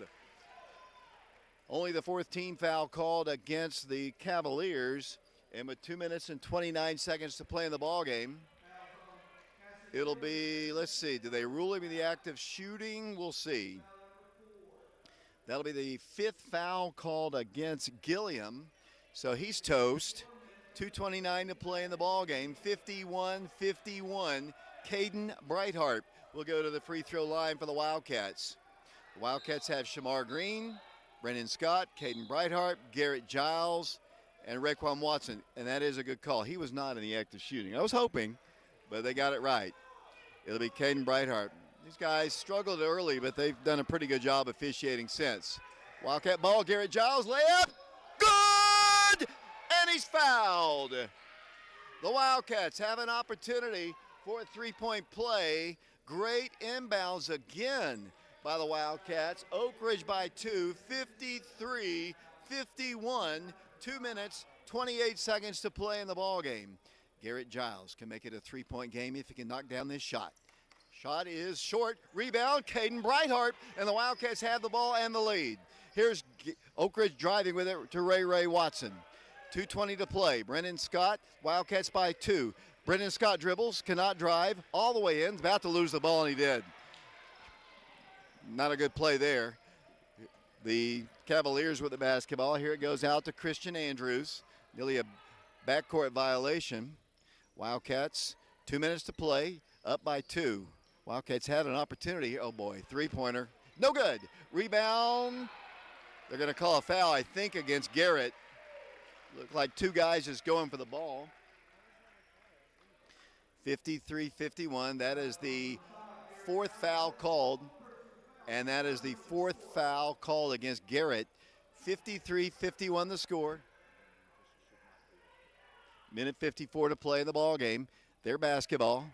Only the 4th team foul called against the Cavaliers. And with 2 minutes and 29 seconds to play in the ball game, it'll be, let's see, do they rule him in the act of shooting? We'll see. That'll be the 5th foul called against Gilliam. So he's toast. 2:29 to play in the ball game. 51-51. Caden Brighthart will go to the free throw line for the Wildcats. The Wildcats have Shamar Green, Brendan Scott, Caden Brighthart, Garrett Giles, and Raekwon Watson. And that is a good call. He was not in the act of shooting. I was hoping, but they got it right. It'll be Caden Brighthart. These guys struggled early, but they've done a pretty good job officiating since. Wildcat ball, Garrett Giles, layup, good! And he's fouled. The Wildcats have an opportunity for a 3-point play. Great inbounds again by the Wildcats. Oak Ridge by 2, 53-51, 2 minutes, 28 seconds to play in the ball game. Garrett Giles can make it a 3-point game if he can knock down this shot. Shot is short. Rebound, Caden Brighthart, and the Wildcats have the ball and the lead. Here's Oak Ridge driving with it to Ray Watson. 2:20 to play. Brendan Scott, Wildcats by 2. Brendan Scott dribbles, cannot drive, all the way in. About to lose the ball, and he did. Not a good play there. The Cavaliers with the basketball. Here it goes out to Christian Andrews. Nearly a backcourt violation. Wildcats, 2 minutes to play, up by 2. Wildcats had an opportunity. Oh boy, 3-pointer. No good. Rebound. They're going to call a foul, I think, against Garrett. Looked like 2 guys just going for the ball. 53-51. That is the 4th foul called. And that is the 4th foul called against Garrett. 53-51 the score. Minute 54 to play in the ball game. Their basketball.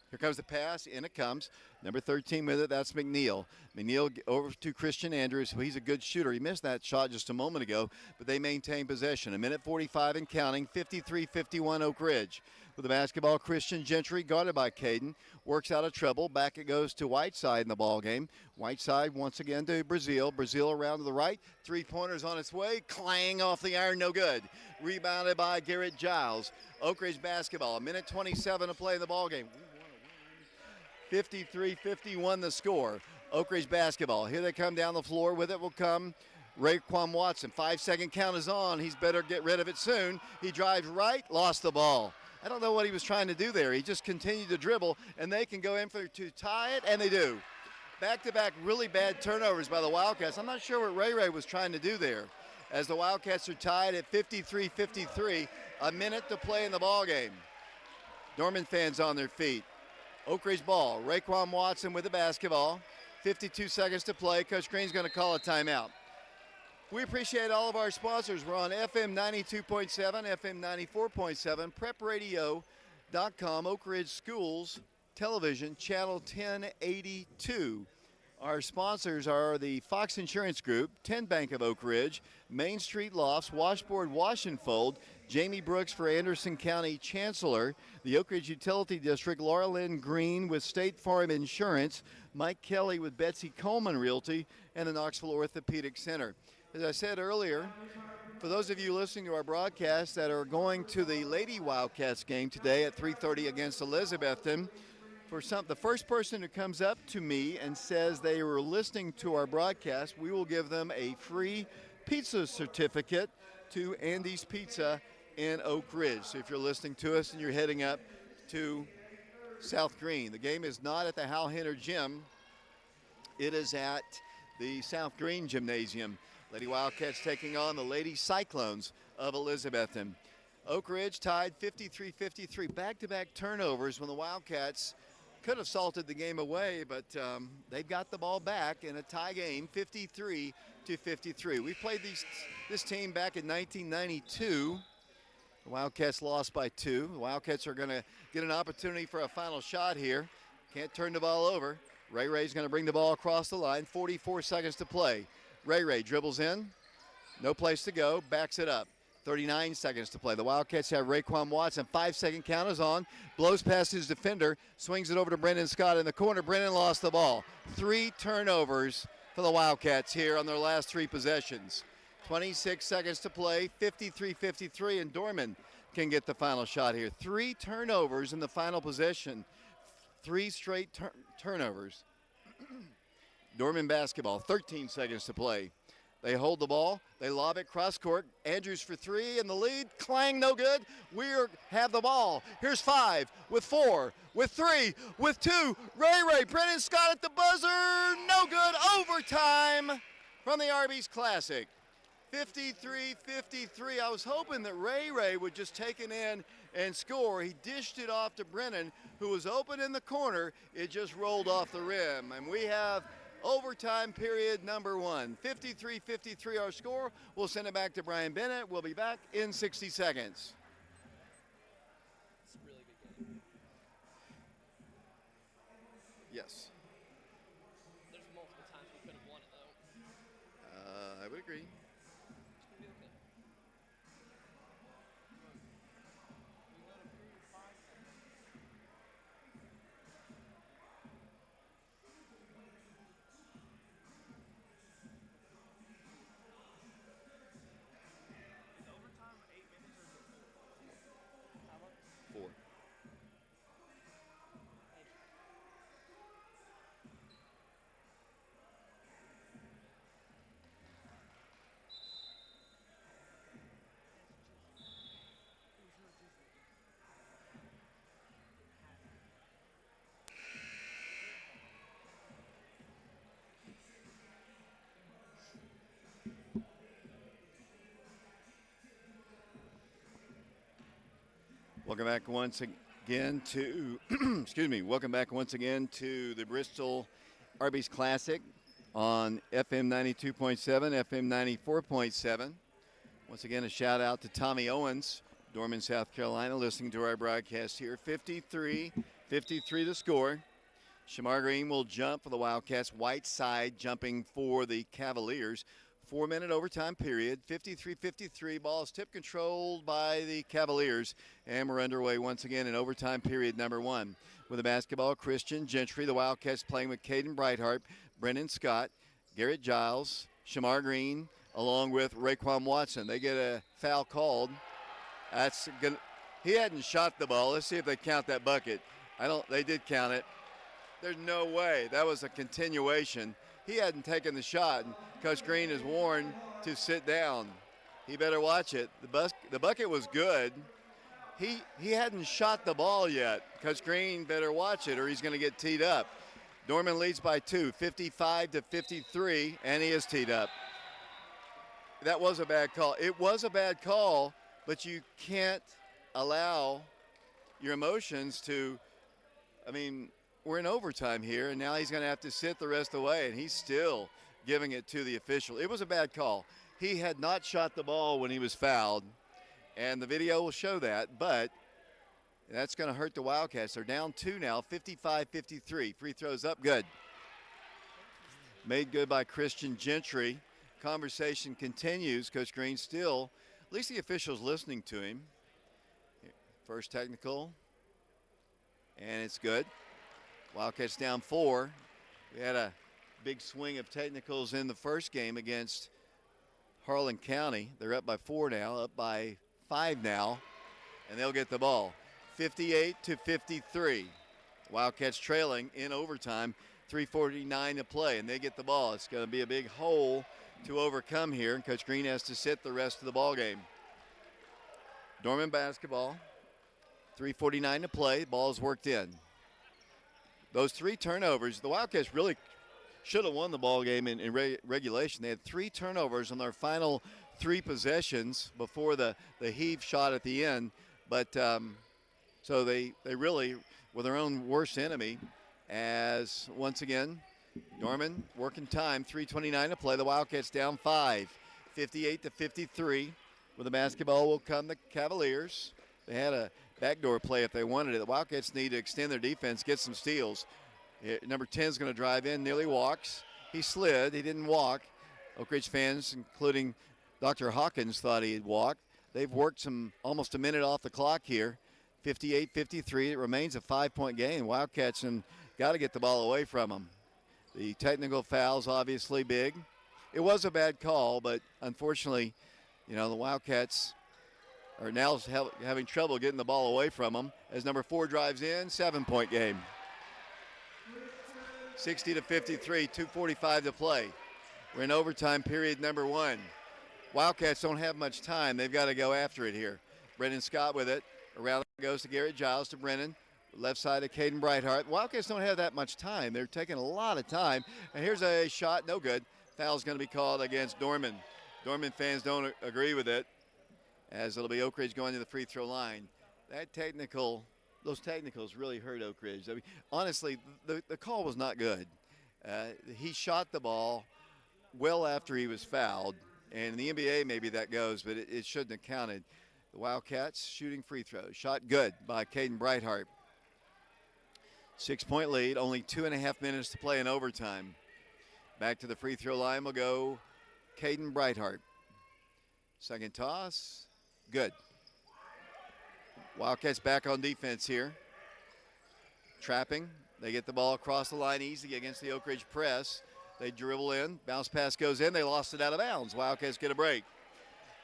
Here comes the pass, in it comes. Number 13 with it, that's McNeil. McNeil over to Christian Andrews. He's a good shooter. He missed that shot just a moment ago, but they maintain possession. A minute 45 and counting, 53-51 Oak Ridge. With the basketball, Christian Gentry, guarded by Caden, works out of trouble. Back it goes to Whiteside in the ball game. Whiteside once again to Brazil. Brazil around to the right. 3-pointers on its way. Clang off the iron, no good. Rebounded by Garrett Giles. Oak Ridge basketball. A minute 27 to play in the ball game. 53-51 the score. Oak Ridge basketball. Here they come down the floor. With it will come Raekwon Watson. 5-second count is on. He's better get rid of it soon. He drives right, lost the ball. I don't know what he was trying to do there. He just continued to dribble, and they can go in for to tie it, and they do. Back-to-back really bad turnovers by the Wildcats. I'm not sure what Ray was trying to do there. As the Wildcats are tied at 53-53, a minute to play in the ball game. Dorman fans on their feet. Oak Ridge ball. Raekwon Watson with the basketball. 52 seconds to play. Coach Green's going to call a timeout. We appreciate all of our sponsors. We're on FM 92.7, FM 94.7, prepradio.com, Oak Ridge Schools Television, Channel 1082. Our sponsors are the Fox Insurance Group, 10 Bank of Oak Ridge, Main Street Lofts, Washboard Wash and Fold, Jamie Brooks for Anderson County Chancellor. The Oak Ridge Utility District, Laura Lynn Green with State Farm Insurance. Mike Kelly with Betsy Coleman Realty. And the Knoxville Orthopedic Center. As I said earlier, for those of you listening to our broadcast that are going to the Lady Wildcats game today at 3:30 against Elizabethton, the first person who comes up to me and says they were listening to our broadcast, we will give them a free pizza certificate to Andy's Pizza in Oak Ridge. So if you're listening to us and you're heading up to South Green, the game is not at the Hal Henner Gym. It is at the South Green Gymnasium. Lady Wildcats taking on the Lady Cyclones of Elizabethton. Oak Ridge tied 53-53. Back-to-back turnovers when the Wildcats could have salted the game away, but they've got the ball back in a tie game, 53-53. We played this team back in 1992. The Wildcats lost by 2. The Wildcats are going to get an opportunity for a final shot here. Can't turn the ball over. Ray's going to bring the ball across the line. 44 seconds to play. Ray dribbles in. No place to go. Backs it up. 39 seconds to play. The Wildcats have Raquan Watson. 5-second count is on. Blows past his defender. Swings it over to Brendan Scott in the corner. Brendan lost the ball. 3 turnovers for the Wildcats here on their last 3 possessions. 26 seconds to play. 53-53, and Dorman can get the final shot here. 3 turnovers in the final possession. 3 straight turnovers. Dorman basketball, 13 seconds to play. They hold the ball. They lob it cross court. Andrews for 3 in the lead. Clang, no good. We have the ball. Here's 5 with 4 with 3 with 2. Ray. Brennan Scott at the buzzer. No good. Overtime from the Arby's Classic. 53-53. I was hoping that Ray would just take it in and score. He dished it off to Brennan, who was open in the corner. It just rolled off the rim. And we have overtime period number 1. 53-53 our score. We'll send it back to Brian Bennett. We'll be back in 60 seconds. It's a really good game. Yes. There's multiple times we could have won it, though. I would agree. It's going to be okay. 4. Welcome back once again to welcome back once again to the Bristol Arby's Classic on FM 92.7, FM 94.7. Once again, a shout out to Tommy Owens, Dorman, South Carolina, listening to our broadcast here. 53-53 the score. Shamar Green will jump for the Wildcats. Whiteside jumping for the Cavaliers. 4-minute overtime period, 53-53. Ball is tip controlled by the Cavaliers. And we're underway once again in overtime period number 1. With the basketball, Christian Gentry. The Wildcats playing with Caden Brightheart, Brendan Scott, Garrett Giles, Shamar Green, along with Raquan Watson. They get a foul called. He hadn't shot the ball. Let's see if they count that bucket. They did count it. There's no way. That was a continuation. He hadn't taken the shot, and Coach Green is warned to sit down. He better watch it. The bucket was good. He hadn't shot the ball yet. Coach Green better watch it or he's going to get teed up. Dorman leads by 2, 55-53, and he is teed up. That was a bad call. It was a bad call, but you can't allow your emotions to, we're in overtime here, and now he's going to have to sit the rest of the way, and he's still giving it to the official. It was a bad call. He had not shot the ball when he was fouled, and the video will show that, but that's going to hurt the Wildcats. They're down 2 now, 55-53. Free throws up, good. Made good by Christian Gentry. Conversation continues. Coach Green still At least the official's listening to him. First technical, and it's good. Wildcats down 4. We had a big swing of technicals in the first game against Harlan County. They're up by 4 now, up by 5 now, and they'll get the ball. 58-53. Wildcats trailing in overtime, 3:49 to play, and they get the ball. It's going to be a big hole to overcome here, and Coach Green has to sit the rest of the ball game. Dorman basketball, 3:49 to play. Ball's worked in. Those 3 turnovers, the Wildcats really should have won the ball game in regulation. They had 3 turnovers on their final 3 possessions before the heave shot at the end. But so they really were their own worst enemy, as once again, Dorman working time, 3:29 to play. The Wildcats down 5, 58-53. With the basketball will come the Cavaliers. They had a backdoor play if they wanted it. The Wildcats need to extend their defense, get some steals. Number 10 is going to drive in, nearly walks. He slid, he didn't walk. Oak Ridge fans, including Dr. Hawkins, thought he'd walk. They've worked almost a minute off the clock here. 58-53, it remains a 5-point game. Wildcats got to get the ball away from them. The technical foul's obviously big. It was a bad call, but unfortunately, the Wildcats are now having trouble getting the ball away from them as number 4 drives in, 7-point game. 60-53, 2:45 to play. We're in overtime period number 1. Wildcats don't have much time. They've got to go after it here. Brennan Scott with it. Around it goes to Garrett Giles to Brennan. Left side of Caden Brightheart. Wildcats don't have that much time. They're taking a lot of time. And here's a shot, no good. Foul's going to be called against Dorman. Dorman fans don't agree with it, as it'll be Oak Ridge going to the free throw line. Those technicals really hurt Oak Ridge. I mean, honestly, the call was not good. He shot the ball well after he was fouled, and in the NBA maybe that goes, but it shouldn't have counted. The Wildcats shooting free throws. Shot good by Caden Brightheart. 6-point lead, only 2.5 minutes to play in overtime. Back to the free throw line will go Caden Brightheart. Second toss, good. Wildcats back on defense here. Trapping, they get the ball across the line easy against the Oak Ridge press. They dribble in, bounce pass goes in, they lost it out of bounds. Wildcats get a break.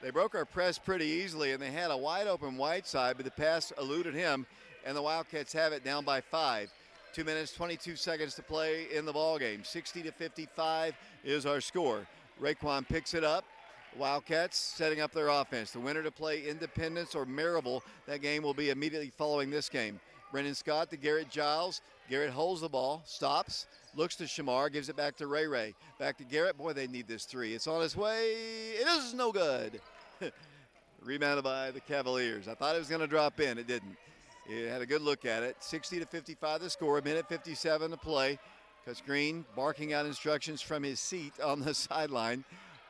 They broke our press pretty easily, and they had a wide open Whiteside, but the pass eluded him, and the Wildcats have it down by 5. 2 minutes, 22 seconds to play in the ballgame. 60-55 is our score. Raekwon picks it up. Wildcats setting up their offense. The winner to play Independence or Maryville. That game will be immediately following this game. Brendan Scott to Garrett Giles. Garrett holds the ball, stops, looks to Shamar, gives it back to Ray Ray. Back to Garrett. Boy, they need this 3. It's on its way. It is no good. Rebounded by the Cavaliers. I thought it was going to drop in. It didn't. It had a good look at it. 60-55 the score. 1:57 to play. Coach Green barking out instructions from his seat on the sideline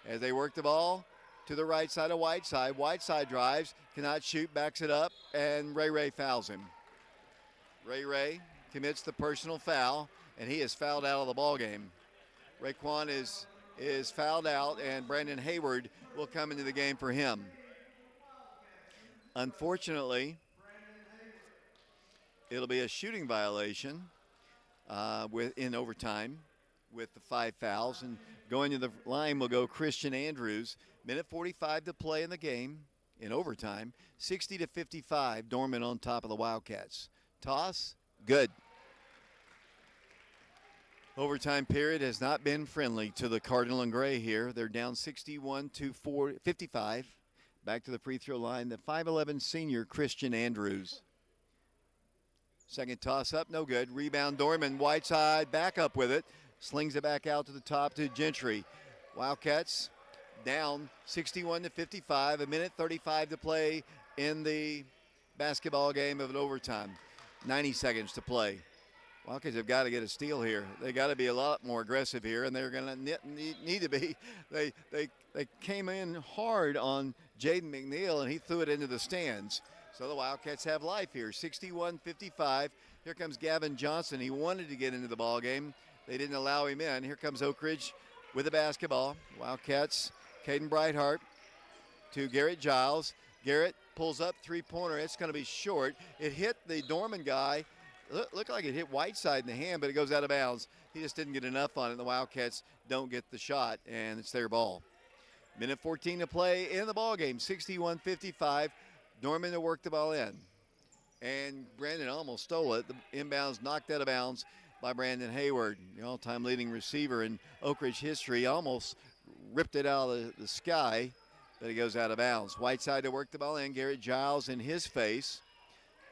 as they work the ball to the right side of Whiteside. Whiteside drives, cannot shoot, backs it up, and Ray Ray fouls him. Ray Ray commits the personal foul, and he is fouled out of the ball game. Raekwon is fouled out, and Brandon Hayward will come into the game for him. Unfortunately, it'll be a shooting violation in overtime with the 5 fouls. And going to the line will go Christian Andrews. 1:45 to play in the game in overtime. 60-55, Dorman on top of the Wildcats. Toss, good. Overtime period has not been friendly to the Cardinal and Gray here. They're down 61-55. Back to the free throw line, the 5'11 senior Christian Andrews. Second toss up, no good. Rebound Dorman, Whiteside back up with it. Slings it back out to the top to Gentry. Wildcats down 61-55, 1:35 to play in the basketball game of an overtime. 90 seconds to play. Wildcats have got to get a steal here. They got to be a lot more aggressive here, and they're going to need to be. They came in hard on Jaden McNeil, and he threw it into the stands. So the Wildcats have life here. 61-55. Here comes Gavin Johnson. He wanted to get into the ball game. They didn't allow him in. Here comes Oak Ridge with the basketball. Wildcats, Caden Brightheart to Garrett Giles. Garrett pulls up, three-pointer. It's going to be short. It hit the Dorman guy. Looked like it hit Whiteside in the hand, but it goes out of bounds. He just didn't get enough on it. The Wildcats don't get the shot, and it's their ball. Minute 14 to play in the ball game. 61-55. Dorman to work the ball in. And Brandon almost stole it. The inbounds knocked out of bounds by Brandon Hayward, the all-time leading receiver in Oak Ridge history. Almost ripped it out of the sky, but it goes out of bounds. Whiteside to work the ball in. Garrett Giles in his face.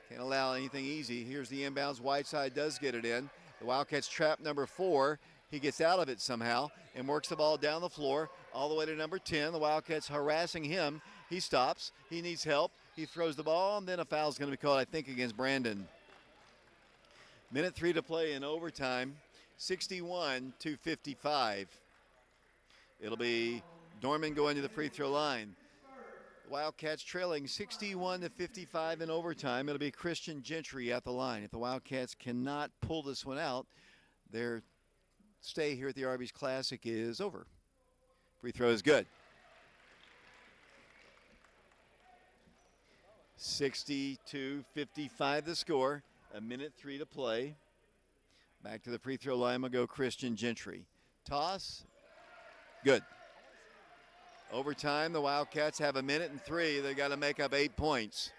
Can't allow anything easy. Here's the inbounds. Whiteside does get it in. The Wildcats trap number 4. He gets out of it somehow and works the ball down the floor all the way to number 10. The Wildcats harassing him. He stops. He needs help. He throws the ball, and then a foul's going to be called, I think, against Brandon. Minute 3 to play in overtime. 61-55. It'll be Dorman going to the free throw line. Wildcats trailing 61-55 in overtime. It'll be Christian Gentry at the line. If the Wildcats cannot pull this one out, their stay here at the Arby's Classic is over. Free throw is good. 62-55 the score. A minute 3 to play. Back to the free throw line will go Christian Gentry. Toss. Good. Overtime, the Wildcats have a minute and 3. They've got to make up 8 points.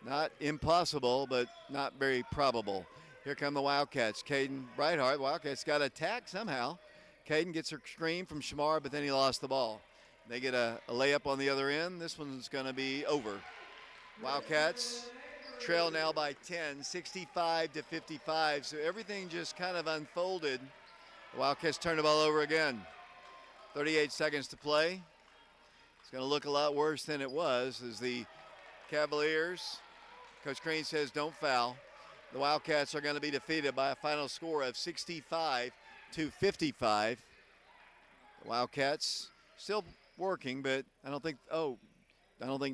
Not impossible, but not very probable. Here come the Wildcats. Caden Brightheart. Wildcats got attacked somehow. Caden gets a screen from Shamar, but then he lost the ball. They get a layup on the other end. This one's going to be over. Wildcats trail now by 10, 65-55. So everything just kind of unfolded. The Wildcats turn the ball over again. 38 seconds to play. It's going to look a lot worse than it was as the Cavaliers, Coach Green says don't foul. The Wildcats are going to be defeated by a final score of 65-55. The Wildcats still working, but I don't think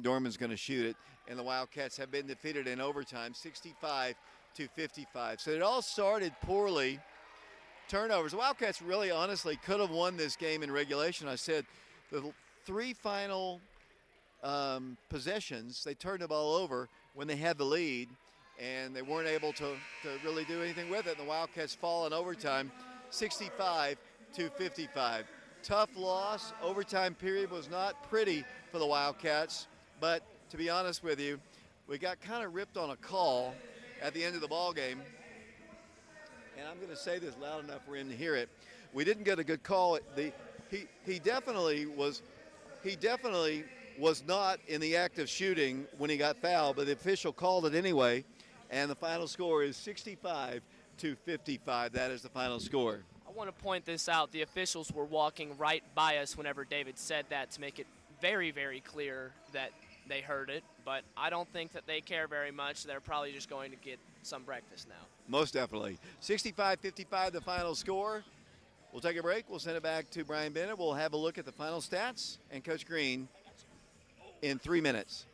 Dorman's going to shoot it. And the Wildcats have been defeated in overtime, 65-55. So it all started poorly. Turnovers. The Wildcats really honestly could have won this game in regulation. I said the 3 final possessions, they turned the ball over when they had the lead, and they weren't able to really do anything with it. And the Wildcats fall in overtime, 65-55. Tough loss. Overtime period was not pretty for the Wildcats, but to be honest with you, we got kind of ripped on a call at the end of the ball game. And I'm going to say this loud enough for him to hear it. We didn't get a good call. He definitely was not in the act of shooting when he got fouled, but the official called it anyway, and the final score is 65-55. That is the final score. I want to point this out. The officials were walking right by us whenever David said that to make it very, very clear that they heard it, but I don't think that they care very much. They're probably just going to get some breakfast now. Most definitely. 65-55 the final score. We'll take a break. We'll send it back to Brian Bennett. We'll have a look at the final stats and Coach Green in 3 minutes.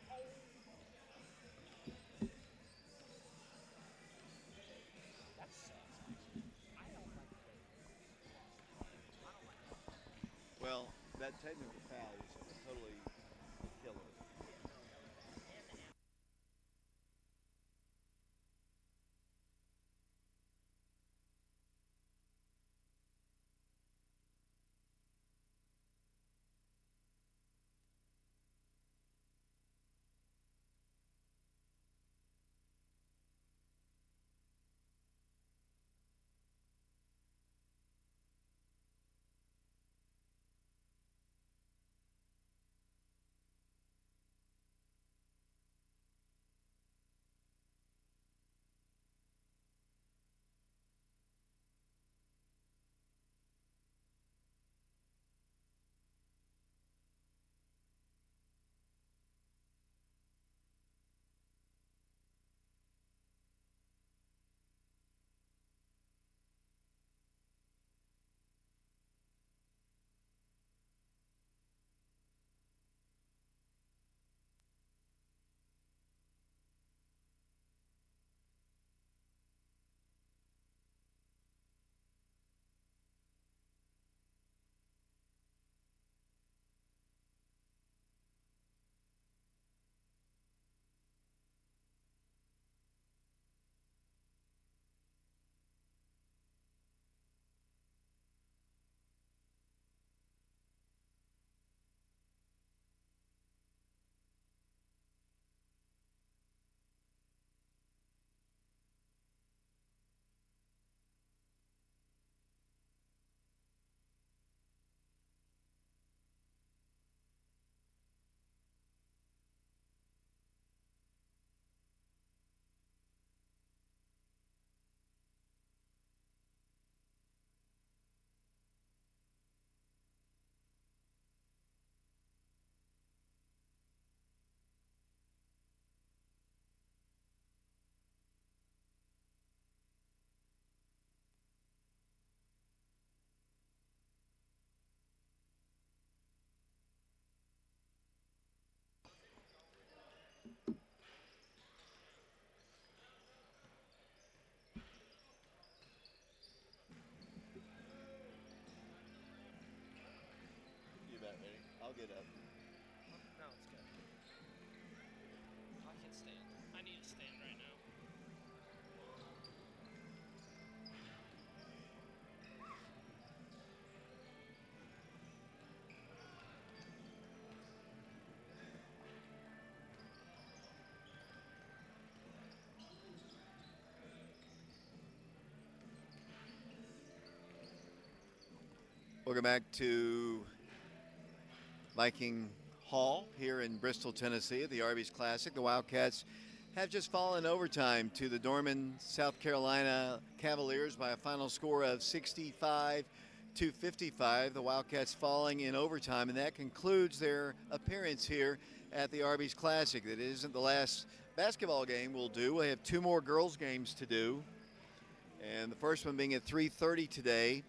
Well, that technical foul was totally killer. get up. No, it's good. I can stand. I need to stand right now. Welcome back to Viking Hall here in Bristol, Tennessee at the Arby's Classic. The Wildcats have just fallen overtime to the Dorman, South Carolina Cavaliers by a final score of 65-55. The Wildcats falling in overtime, and that concludes their appearance here at the Arby's Classic. That isn't the last basketball game we'll do. We have two more girls' games to do, and the first one being at 3:30 today.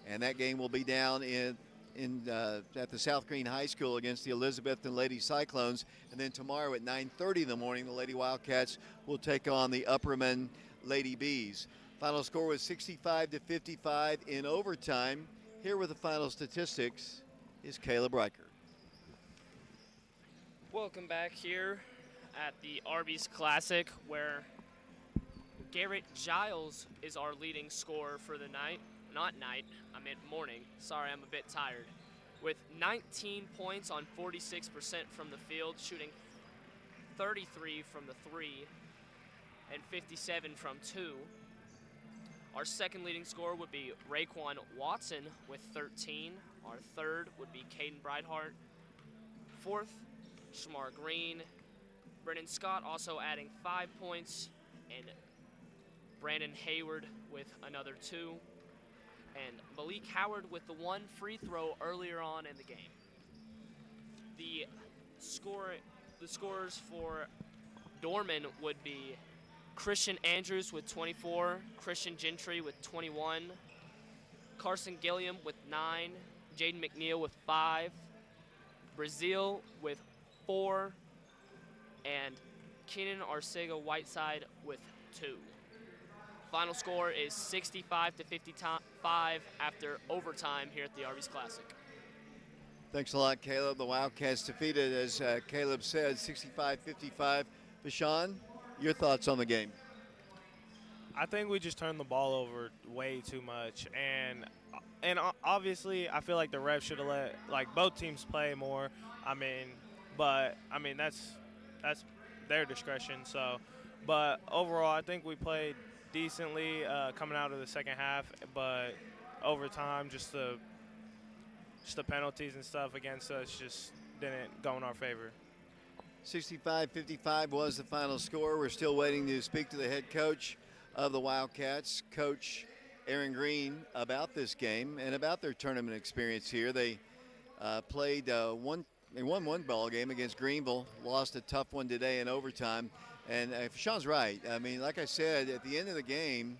And that game will be down at the South Green High School against the Elizabethton Lady Cyclones. And then tomorrow at 9:30 in the morning, the Lady Wildcats will take on the Upperman Lady Bees. Final score was 65-55 in overtime. Here with the final statistics is Caleb Riker. Welcome back here at the Arby's Classic, where Garrett Giles is our leading scorer for the night. Not night, I meant morning. Sorry, I'm a bit tired. With 19 points on 46% from the field, shooting 33 from the 3 and 57 from 2. Our second leading scorer would be Raekwon Watson with 13. Our third would be Caden Breithart. Fourth, Shamar Green. Brennan Scott also adding 5 points, and Brandon Hayward with another 2. And Malik Howard with the 1 free throw earlier on in the game. The scorers for Dorman would be Christian Andrews with 24, Christian Gentry with 21, Carson Gilliam with 9, Jaden McNeil with 5, Brazil with 4, and Kenan Arcega Whiteside with 2. Final score is 65-55 after overtime here at the Arby's Classic. Thanks a lot, Caleb. The Wildcats defeated, as Caleb said, 65-55. Bashan, your thoughts on the game? I think we just turned the ball over way too much, and obviously I feel like the refs should have let both teams play more. But that's their discretion. So, but overall, I think we played decently coming out of the second half, but overtime, just the penalties and stuff against us just didn't go in our favor. 65-55 was the final score. We're still waiting to speak to the head coach of the Wildcats, Coach Aaron Green, about this game and about their tournament experience here. They won one ball game against Greenville, lost a tough one today in overtime. And Sean's right. I mean, like I said, at the end of the game,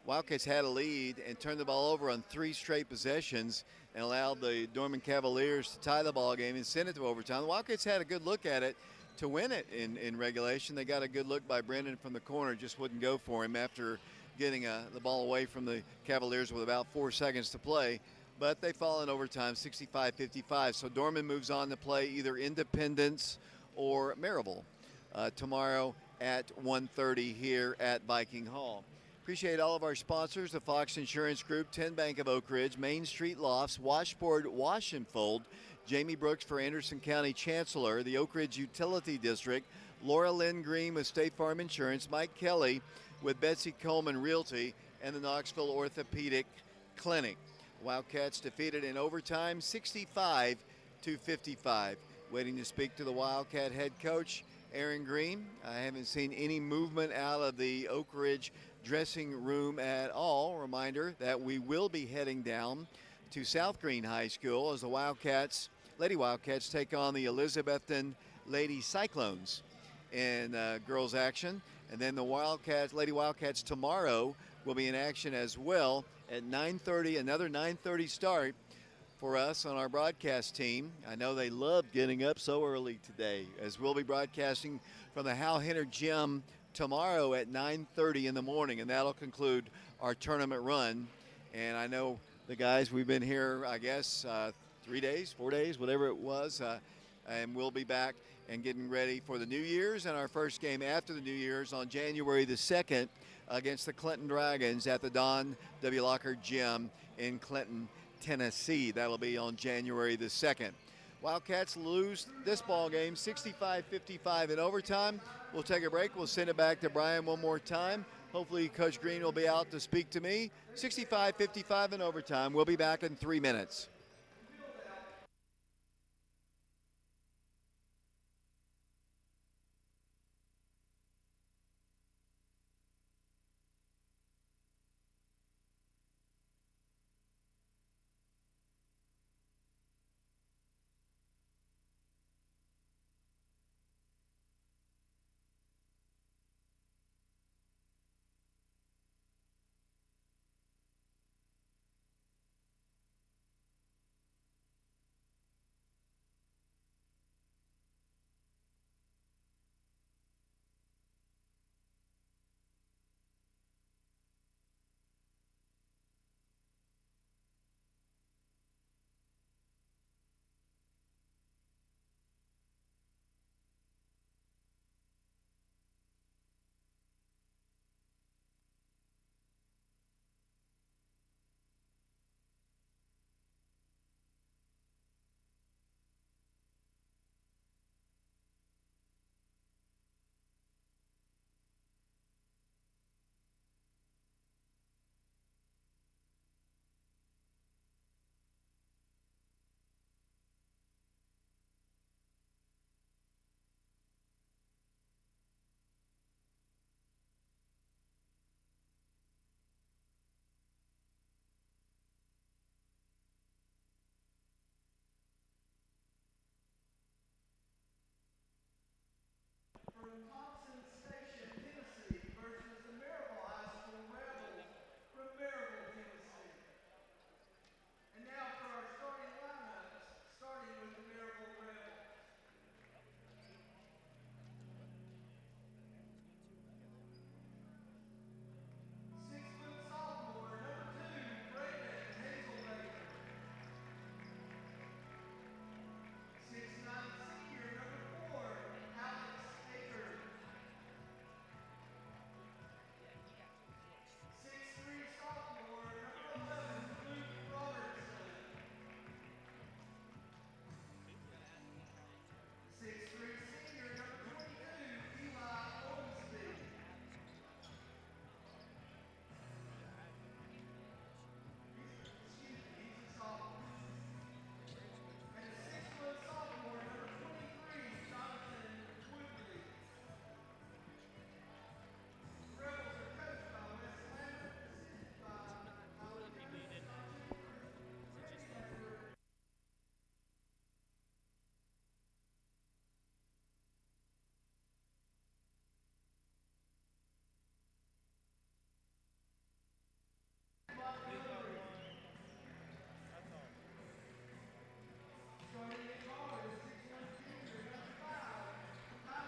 Wildcats had a lead and turned the ball over on 3 straight possessions and allowed the Dorman Cavaliers to tie the ball game and send it to overtime. The Wildcats had a good look at it to win it in regulation. They got a good look by Brendan from the corner, just wouldn't go for him after getting the ball away from the Cavaliers with about 4 seconds to play. But they fall in overtime, 65-55. So Dorman moves on to play either Independence or Maryville tomorrow at 1:30 here at Viking Hall. Appreciate all of our sponsors: the Fox Insurance Group, 10 Bank of Oak Ridge, Main Street Lofts, Washboard Wash and Fold, Jamie Brooks for Anderson County Chancellor, the Oak Ridge Utility District, Laura Lynn Green with State Farm Insurance, Mike Kelly with Betsy Coleman Realty, and the Knoxville Orthopedic Clinic. Wildcats defeated in overtime, 65-55. Waiting to speak to the Wildcat head coach, Aaron Green. I haven't seen any movement out of the Oak Ridge dressing room at all. Reminder that we will be heading down to South Green High School as the Lady Wildcats take on the Elizabethton Lady Cyclones in girls action. And then the Lady Wildcats tomorrow will be in action as well at 9:30, another 9:30 start for us on our broadcast team. I know they loved getting up so early today, as we'll be broadcasting from the Hal Henner Gym tomorrow at 9:30 in the morning, and that'll conclude our tournament run. And I know the guys, we've been here, I guess, 3 days, 4 days, whatever it was. And we'll be back and getting ready for the New Year's and our first game after the New Year's on January the 2nd against the Clinton Dragons at the Don W. Locker Gym in Clinton, Tennessee. That'll be on January the 2nd. Wildcats lose this ball game 65-55 in overtime. We'll take a break. We'll send it back to Brian one more time. Hopefully Coach Green will be out to speak to me. 65-55 in overtime. We'll be back in 3 minutes.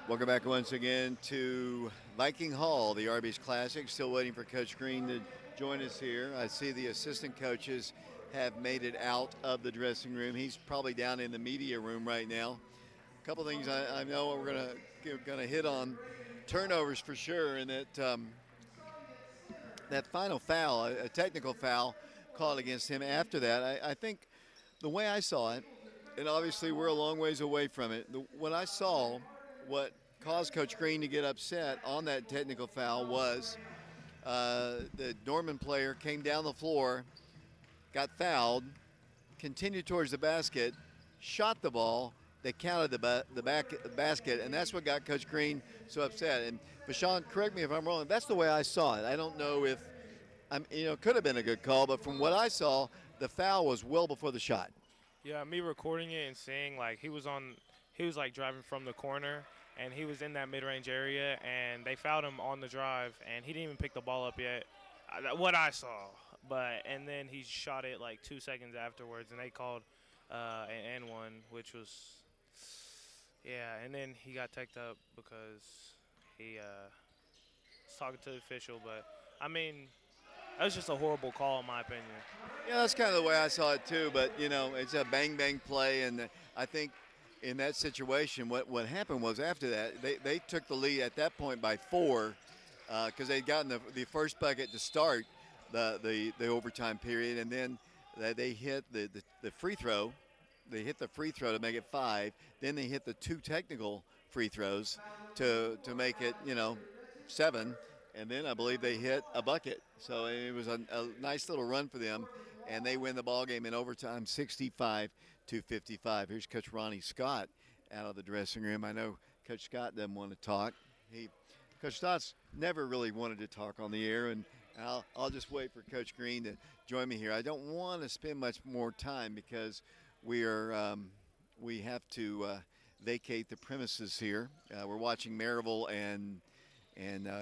Welcome back once again to Viking Hall, the Arby's Classic. Still waiting for Coach Green to join us here. I see the assistant coaches have made it out of the dressing room. He's probably down in the media room right now. A couple things I know we're gonna hit on. Turnovers for sure, and that final foul, a technical foul called against him after that. I think the way I saw it, and obviously we're a long ways away from it, when I saw what caused Coach Green to get upset on that technical foul was the Dorman player came down the floor, got fouled, continued towards the basket, shot the ball. They counted the basket, and that's what got Coach Green so upset. And Vashon, correct me if I'm wrong. That's the way I saw it. I don't know if it could have been a good call, but from what I saw, the foul was well before the shot. Yeah, me recording it and seeing like he was like driving from the corner, and he was in that mid-range area, and they fouled him on the drive, and he didn't even pick the ball up yet. What I saw, and then he shot it like 2 seconds afterwards, and they called an N1, which was, yeah, and then he got teched up because he was talking to the official. But I mean, That was just a horrible call, in my opinion. Yeah, that's kind of the way I saw it too. But it's a bang play, and I think in that situation, what happened was after that they took the lead at that point by 4 because they'd gotten the first bucket to start the overtime period, and then they hit the free throw. They hit the free throw to make it 5. Then they hit the 2 technical free throws to make it 7. And then I believe they hit a bucket. So it was a nice little run for them, and they win the ball game in overtime, 65-55. Here's Coach Ronnie Scott out of the dressing room. I know Coach Scott doesn't want to talk. Coach Scott's never really wanted to talk on the air, and I'll just wait for Coach Green to join me here. I don't want to spend much more time because we have to vacate the premises here. We're watching Maryville and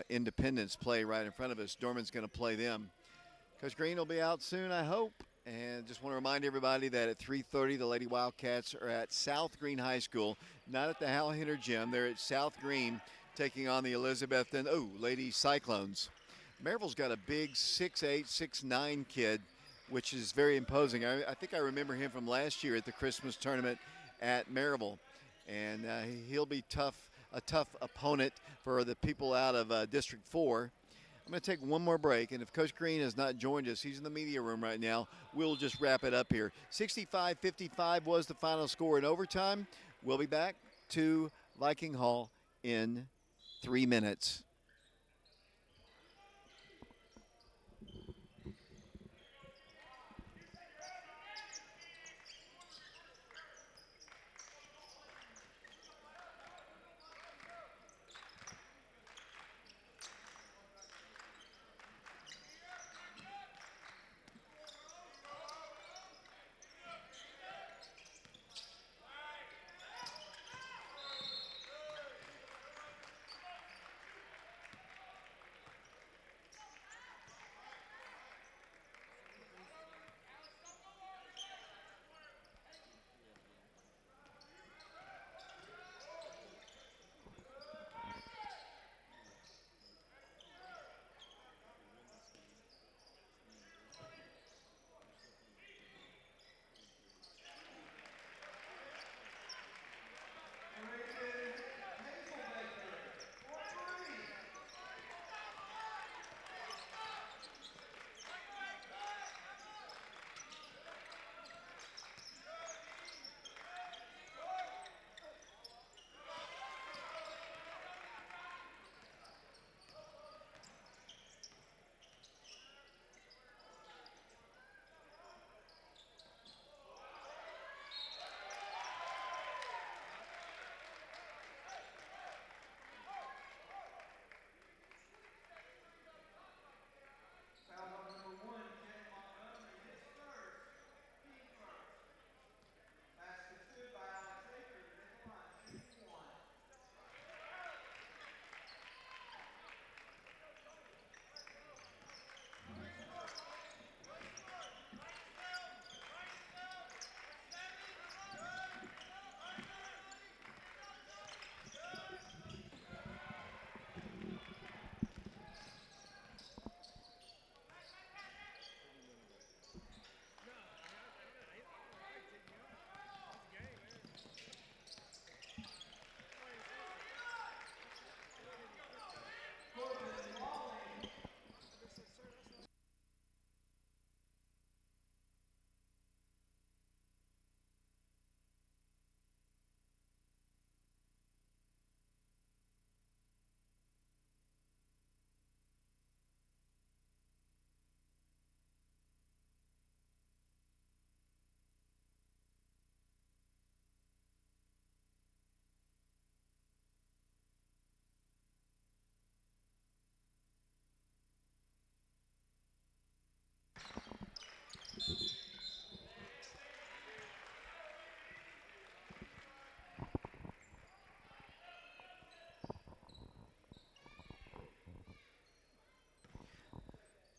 Independence play right in front of us. Dorman's going to play them. Coach Green will be out soon, I hope. And just want to remind everybody that at 3:30, the Lady Wildcats are at South Green High School, not at the Hal Hinter Gym. They're at South Green taking on the Elizabethton Lady Cyclones. Maryville's got a big 6'8", 6'9" kid, which is very imposing. I think I remember him from last year at the Christmas tournament at Maryville. And he'll be a tough opponent for the people out of District 4. I'm going to take one more break, and if Coach Green has not joined us, he's in the media room right now, we'll just wrap it up here. 65-55 was the final score in overtime. We'll be back to Viking Hall in 3 minutes.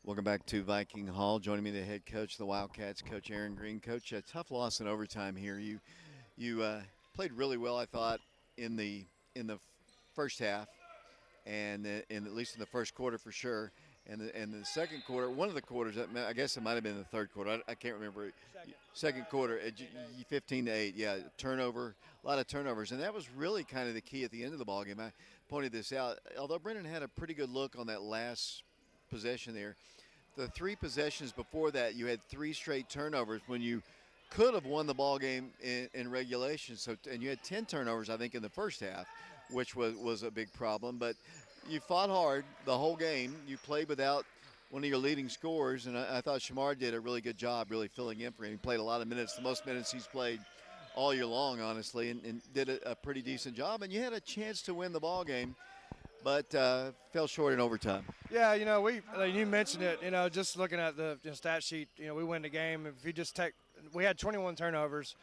Welcome back to Viking Hall. Joining me, the head coach of the Wildcats, Coach Aaron Green. Coach, a tough loss in overtime here. You played really well, I thought, in the first half, and at least in the first quarter for sure. And the second quarter, one of the quarters, I guess it might have been the third quarter. I can't remember. Second quarter, 15-8. Yeah, turnover, a lot of turnovers, and that was really kind of the key at the end of the ball game. I pointed this out. Although Brennan had a pretty good look on that last possession there, the 3 possessions before that, you had 3 straight turnovers when you could have won the ball game in regulation. So, and you had 10 turnovers, I think, in the first half, which was a big problem. But you fought hard the whole game. You played without one of your leading scorers, and I thought Shamar did a really good job really filling in for him. He played a lot of minutes, the most minutes he's played all year long, honestly, and did a pretty decent job. And you had a chance to win the ball game, but fell short in overtime. Yeah, you mentioned it, just looking at the stat sheet, we win the game. If you just we had 21 turnovers,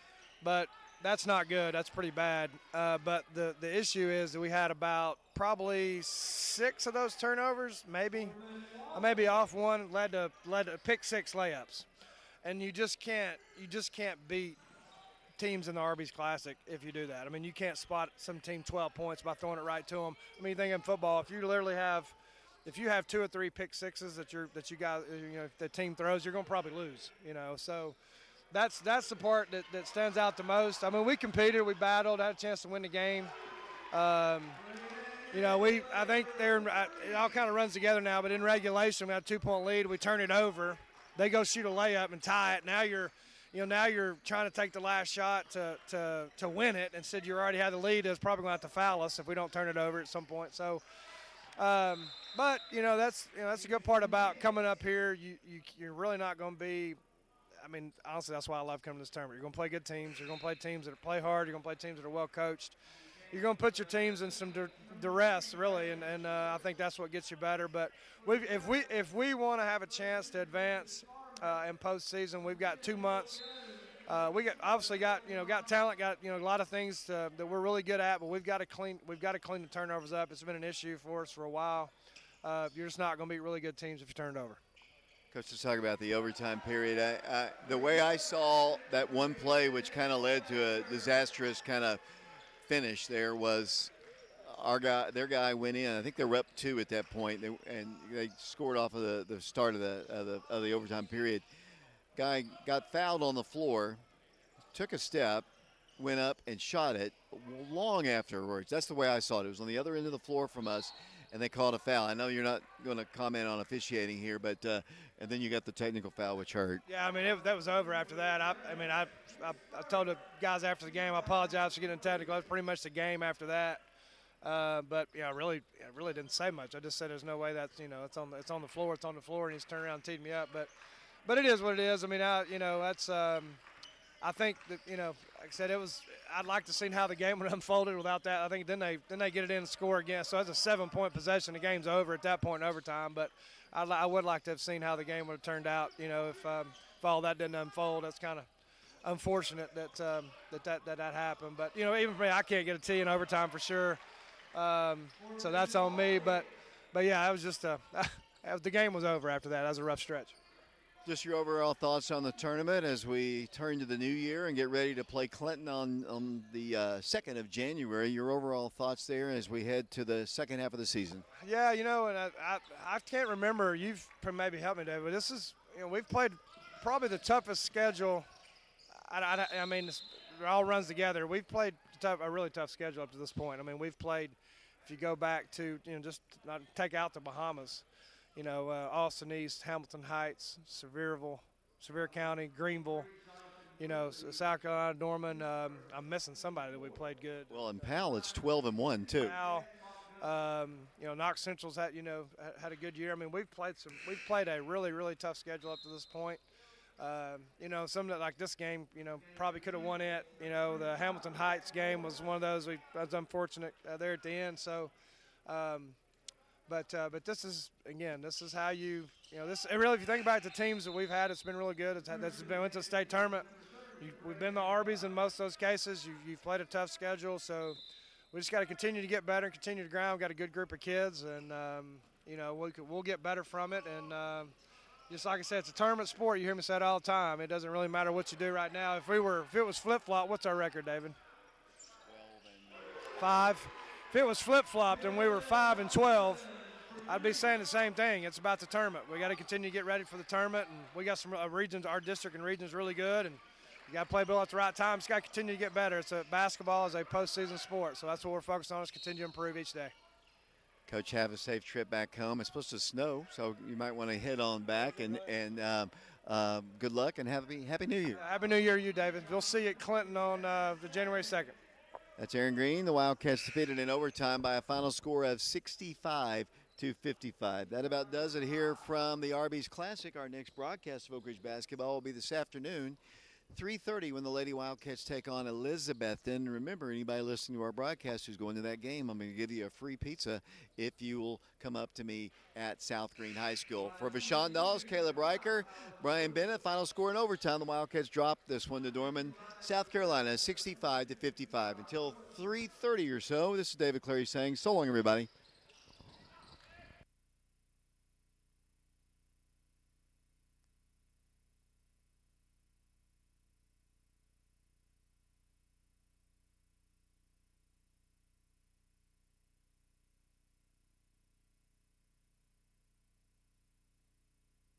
but that's not good. That's pretty bad. But the issue is that we had about probably 6 of those turnovers, maybe off one, led to pick 6 layups, and you just can't beat teams in the Arby's Classic if you do that. I mean, you can't spot some team 12 points by throwing it right to them. I mean, you think in football, if you have 2 or 3 pick sixes that you guys, if the team throws, you're going to probably lose. So. That's the part that stands out the most. I mean, we competed, we battled, had a chance to win the game. I think it all kind of runs together now. But in regulation, we had a 2-point lead. We turn it over. They go shoot a layup and tie it. Now you're trying to take the last shot to win it. Instead, you already had the lead. It's probably going to have to foul us if we don't turn it over at some point. So, but that's a good part about coming up here. You're really not going to be. I mean, honestly, that's why I love coming to this tournament. You're going to play good teams. You're going to play teams that play hard. You're going to play teams that are well coached. You're going to put your teams in some duress, really, and I think that's what gets you better. But if we want to have a chance to advance in postseason, we've got 2 months. We got talent, got a lot of things that we're really good at, but we've got to clean the turnovers up. It's been an issue for us for a while. You're just not going to beat really good teams if you turn it over. Coach, let's talk about the overtime period. The way I saw that one play, which kind of led to a disastrous kind of finish there, was their guy went in. I think they were up 2 at that point, and they scored off of the start of the overtime period. Guy got fouled on the floor, took a step, went up and shot it long afterwards. That's the way I saw it. It was on the other end of the floor from us, and they called a foul. I know you're not going to comment on officiating here, but and then you got the technical foul, which hurt. Yeah, I mean, that was over after that. I told the guys after the game, I apologize for getting technical. That's pretty much the game after that. But I really didn't say much. I just said there's no way that's it's on the floor. It's on the floor, and he's turned around and teed me up. But it is what it is. I mean, that's I think that like I said, I'd like to see how the game would have unfolded without that. I think then they get it in and score again. So it's a 7-point possession. The game's over at that point in overtime. But I would like to have seen how the game would have turned out. If all that didn't unfold, that's kind of unfortunate that happened. But even for me, I can't get a T in overtime for sure. So that's on me. But yeah, it was just the game was over after that. That was a rough stretch. Just your overall thoughts on the tournament as we turn to the new year and get ready to play Clinton on the 2nd of January. Your overall thoughts there as we head to the second half of the season. Yeah, and I can't remember. You've maybe helped me, Dave, but this is we've played probably the toughest schedule. I mean, it all runs together. We've played a really tough schedule up to this point. I mean, we've played, if you go back to just not take out the Bahamas. Austin East, Hamilton Heights, Sevier County, Greenville, South Carolina, Dorman. I'm missing somebody that we played good. Well, in Powell, it's 12-1 too. Powell, Knox Central's had a good year. I mean, we've played a really, really tough schedule up to this point. Something like this game, probably could have won it. The Hamilton Heights game was one of those. Was unfortunate there at the end. So. But this is how this really, if you think about the teams that we've had, it's been really good. Went to the state tournament. We've been to Arby's in most of those cases. You've played a tough schedule, so we just got to continue to get better and continue to grind. We've got a good group of kids, and we'll get better from it. And just like I said, it's a tournament sport. You hear me say it all the time. It doesn't really matter what you do right now. If it was flip-flop, what's our record, David? 12-5. 5. If it was flip-flopped and we were 5-12. I'd be saying the same thing. It's about the tournament. We got to continue to get ready for the tournament, and we got some regions. Our district and region is really good, and you got to play ball at the right time. It's got to continue to get better. Basketball is a postseason sport, so that's what we're focused on, is continue to improve each day. Coach, have a safe trip back home. It's supposed to snow, so you might want to head on back, and good luck and happy New Year. Happy New Year to you, David. We'll see you at Clinton on the January 2nd. That's Aaron Green. The Wildcats defeated in overtime by a final score of 65-55. That about does it here from the Arby's Classic. Our next broadcast of Oak Ridge basketball will be this afternoon, 3:30, when the Lady Wildcats take on Elizabethton. Remember, anybody listening to our broadcast who's going to that game, I'm going to give you a free pizza if you will come up to me at South Green High School. For Vashon Dawes, Caleb Riker, Brian Bennett, final score in overtime. The Wildcats dropped this one to Dorman, South Carolina, 65-55. Until 3:30 or so, this is David Clary saying so long, everybody.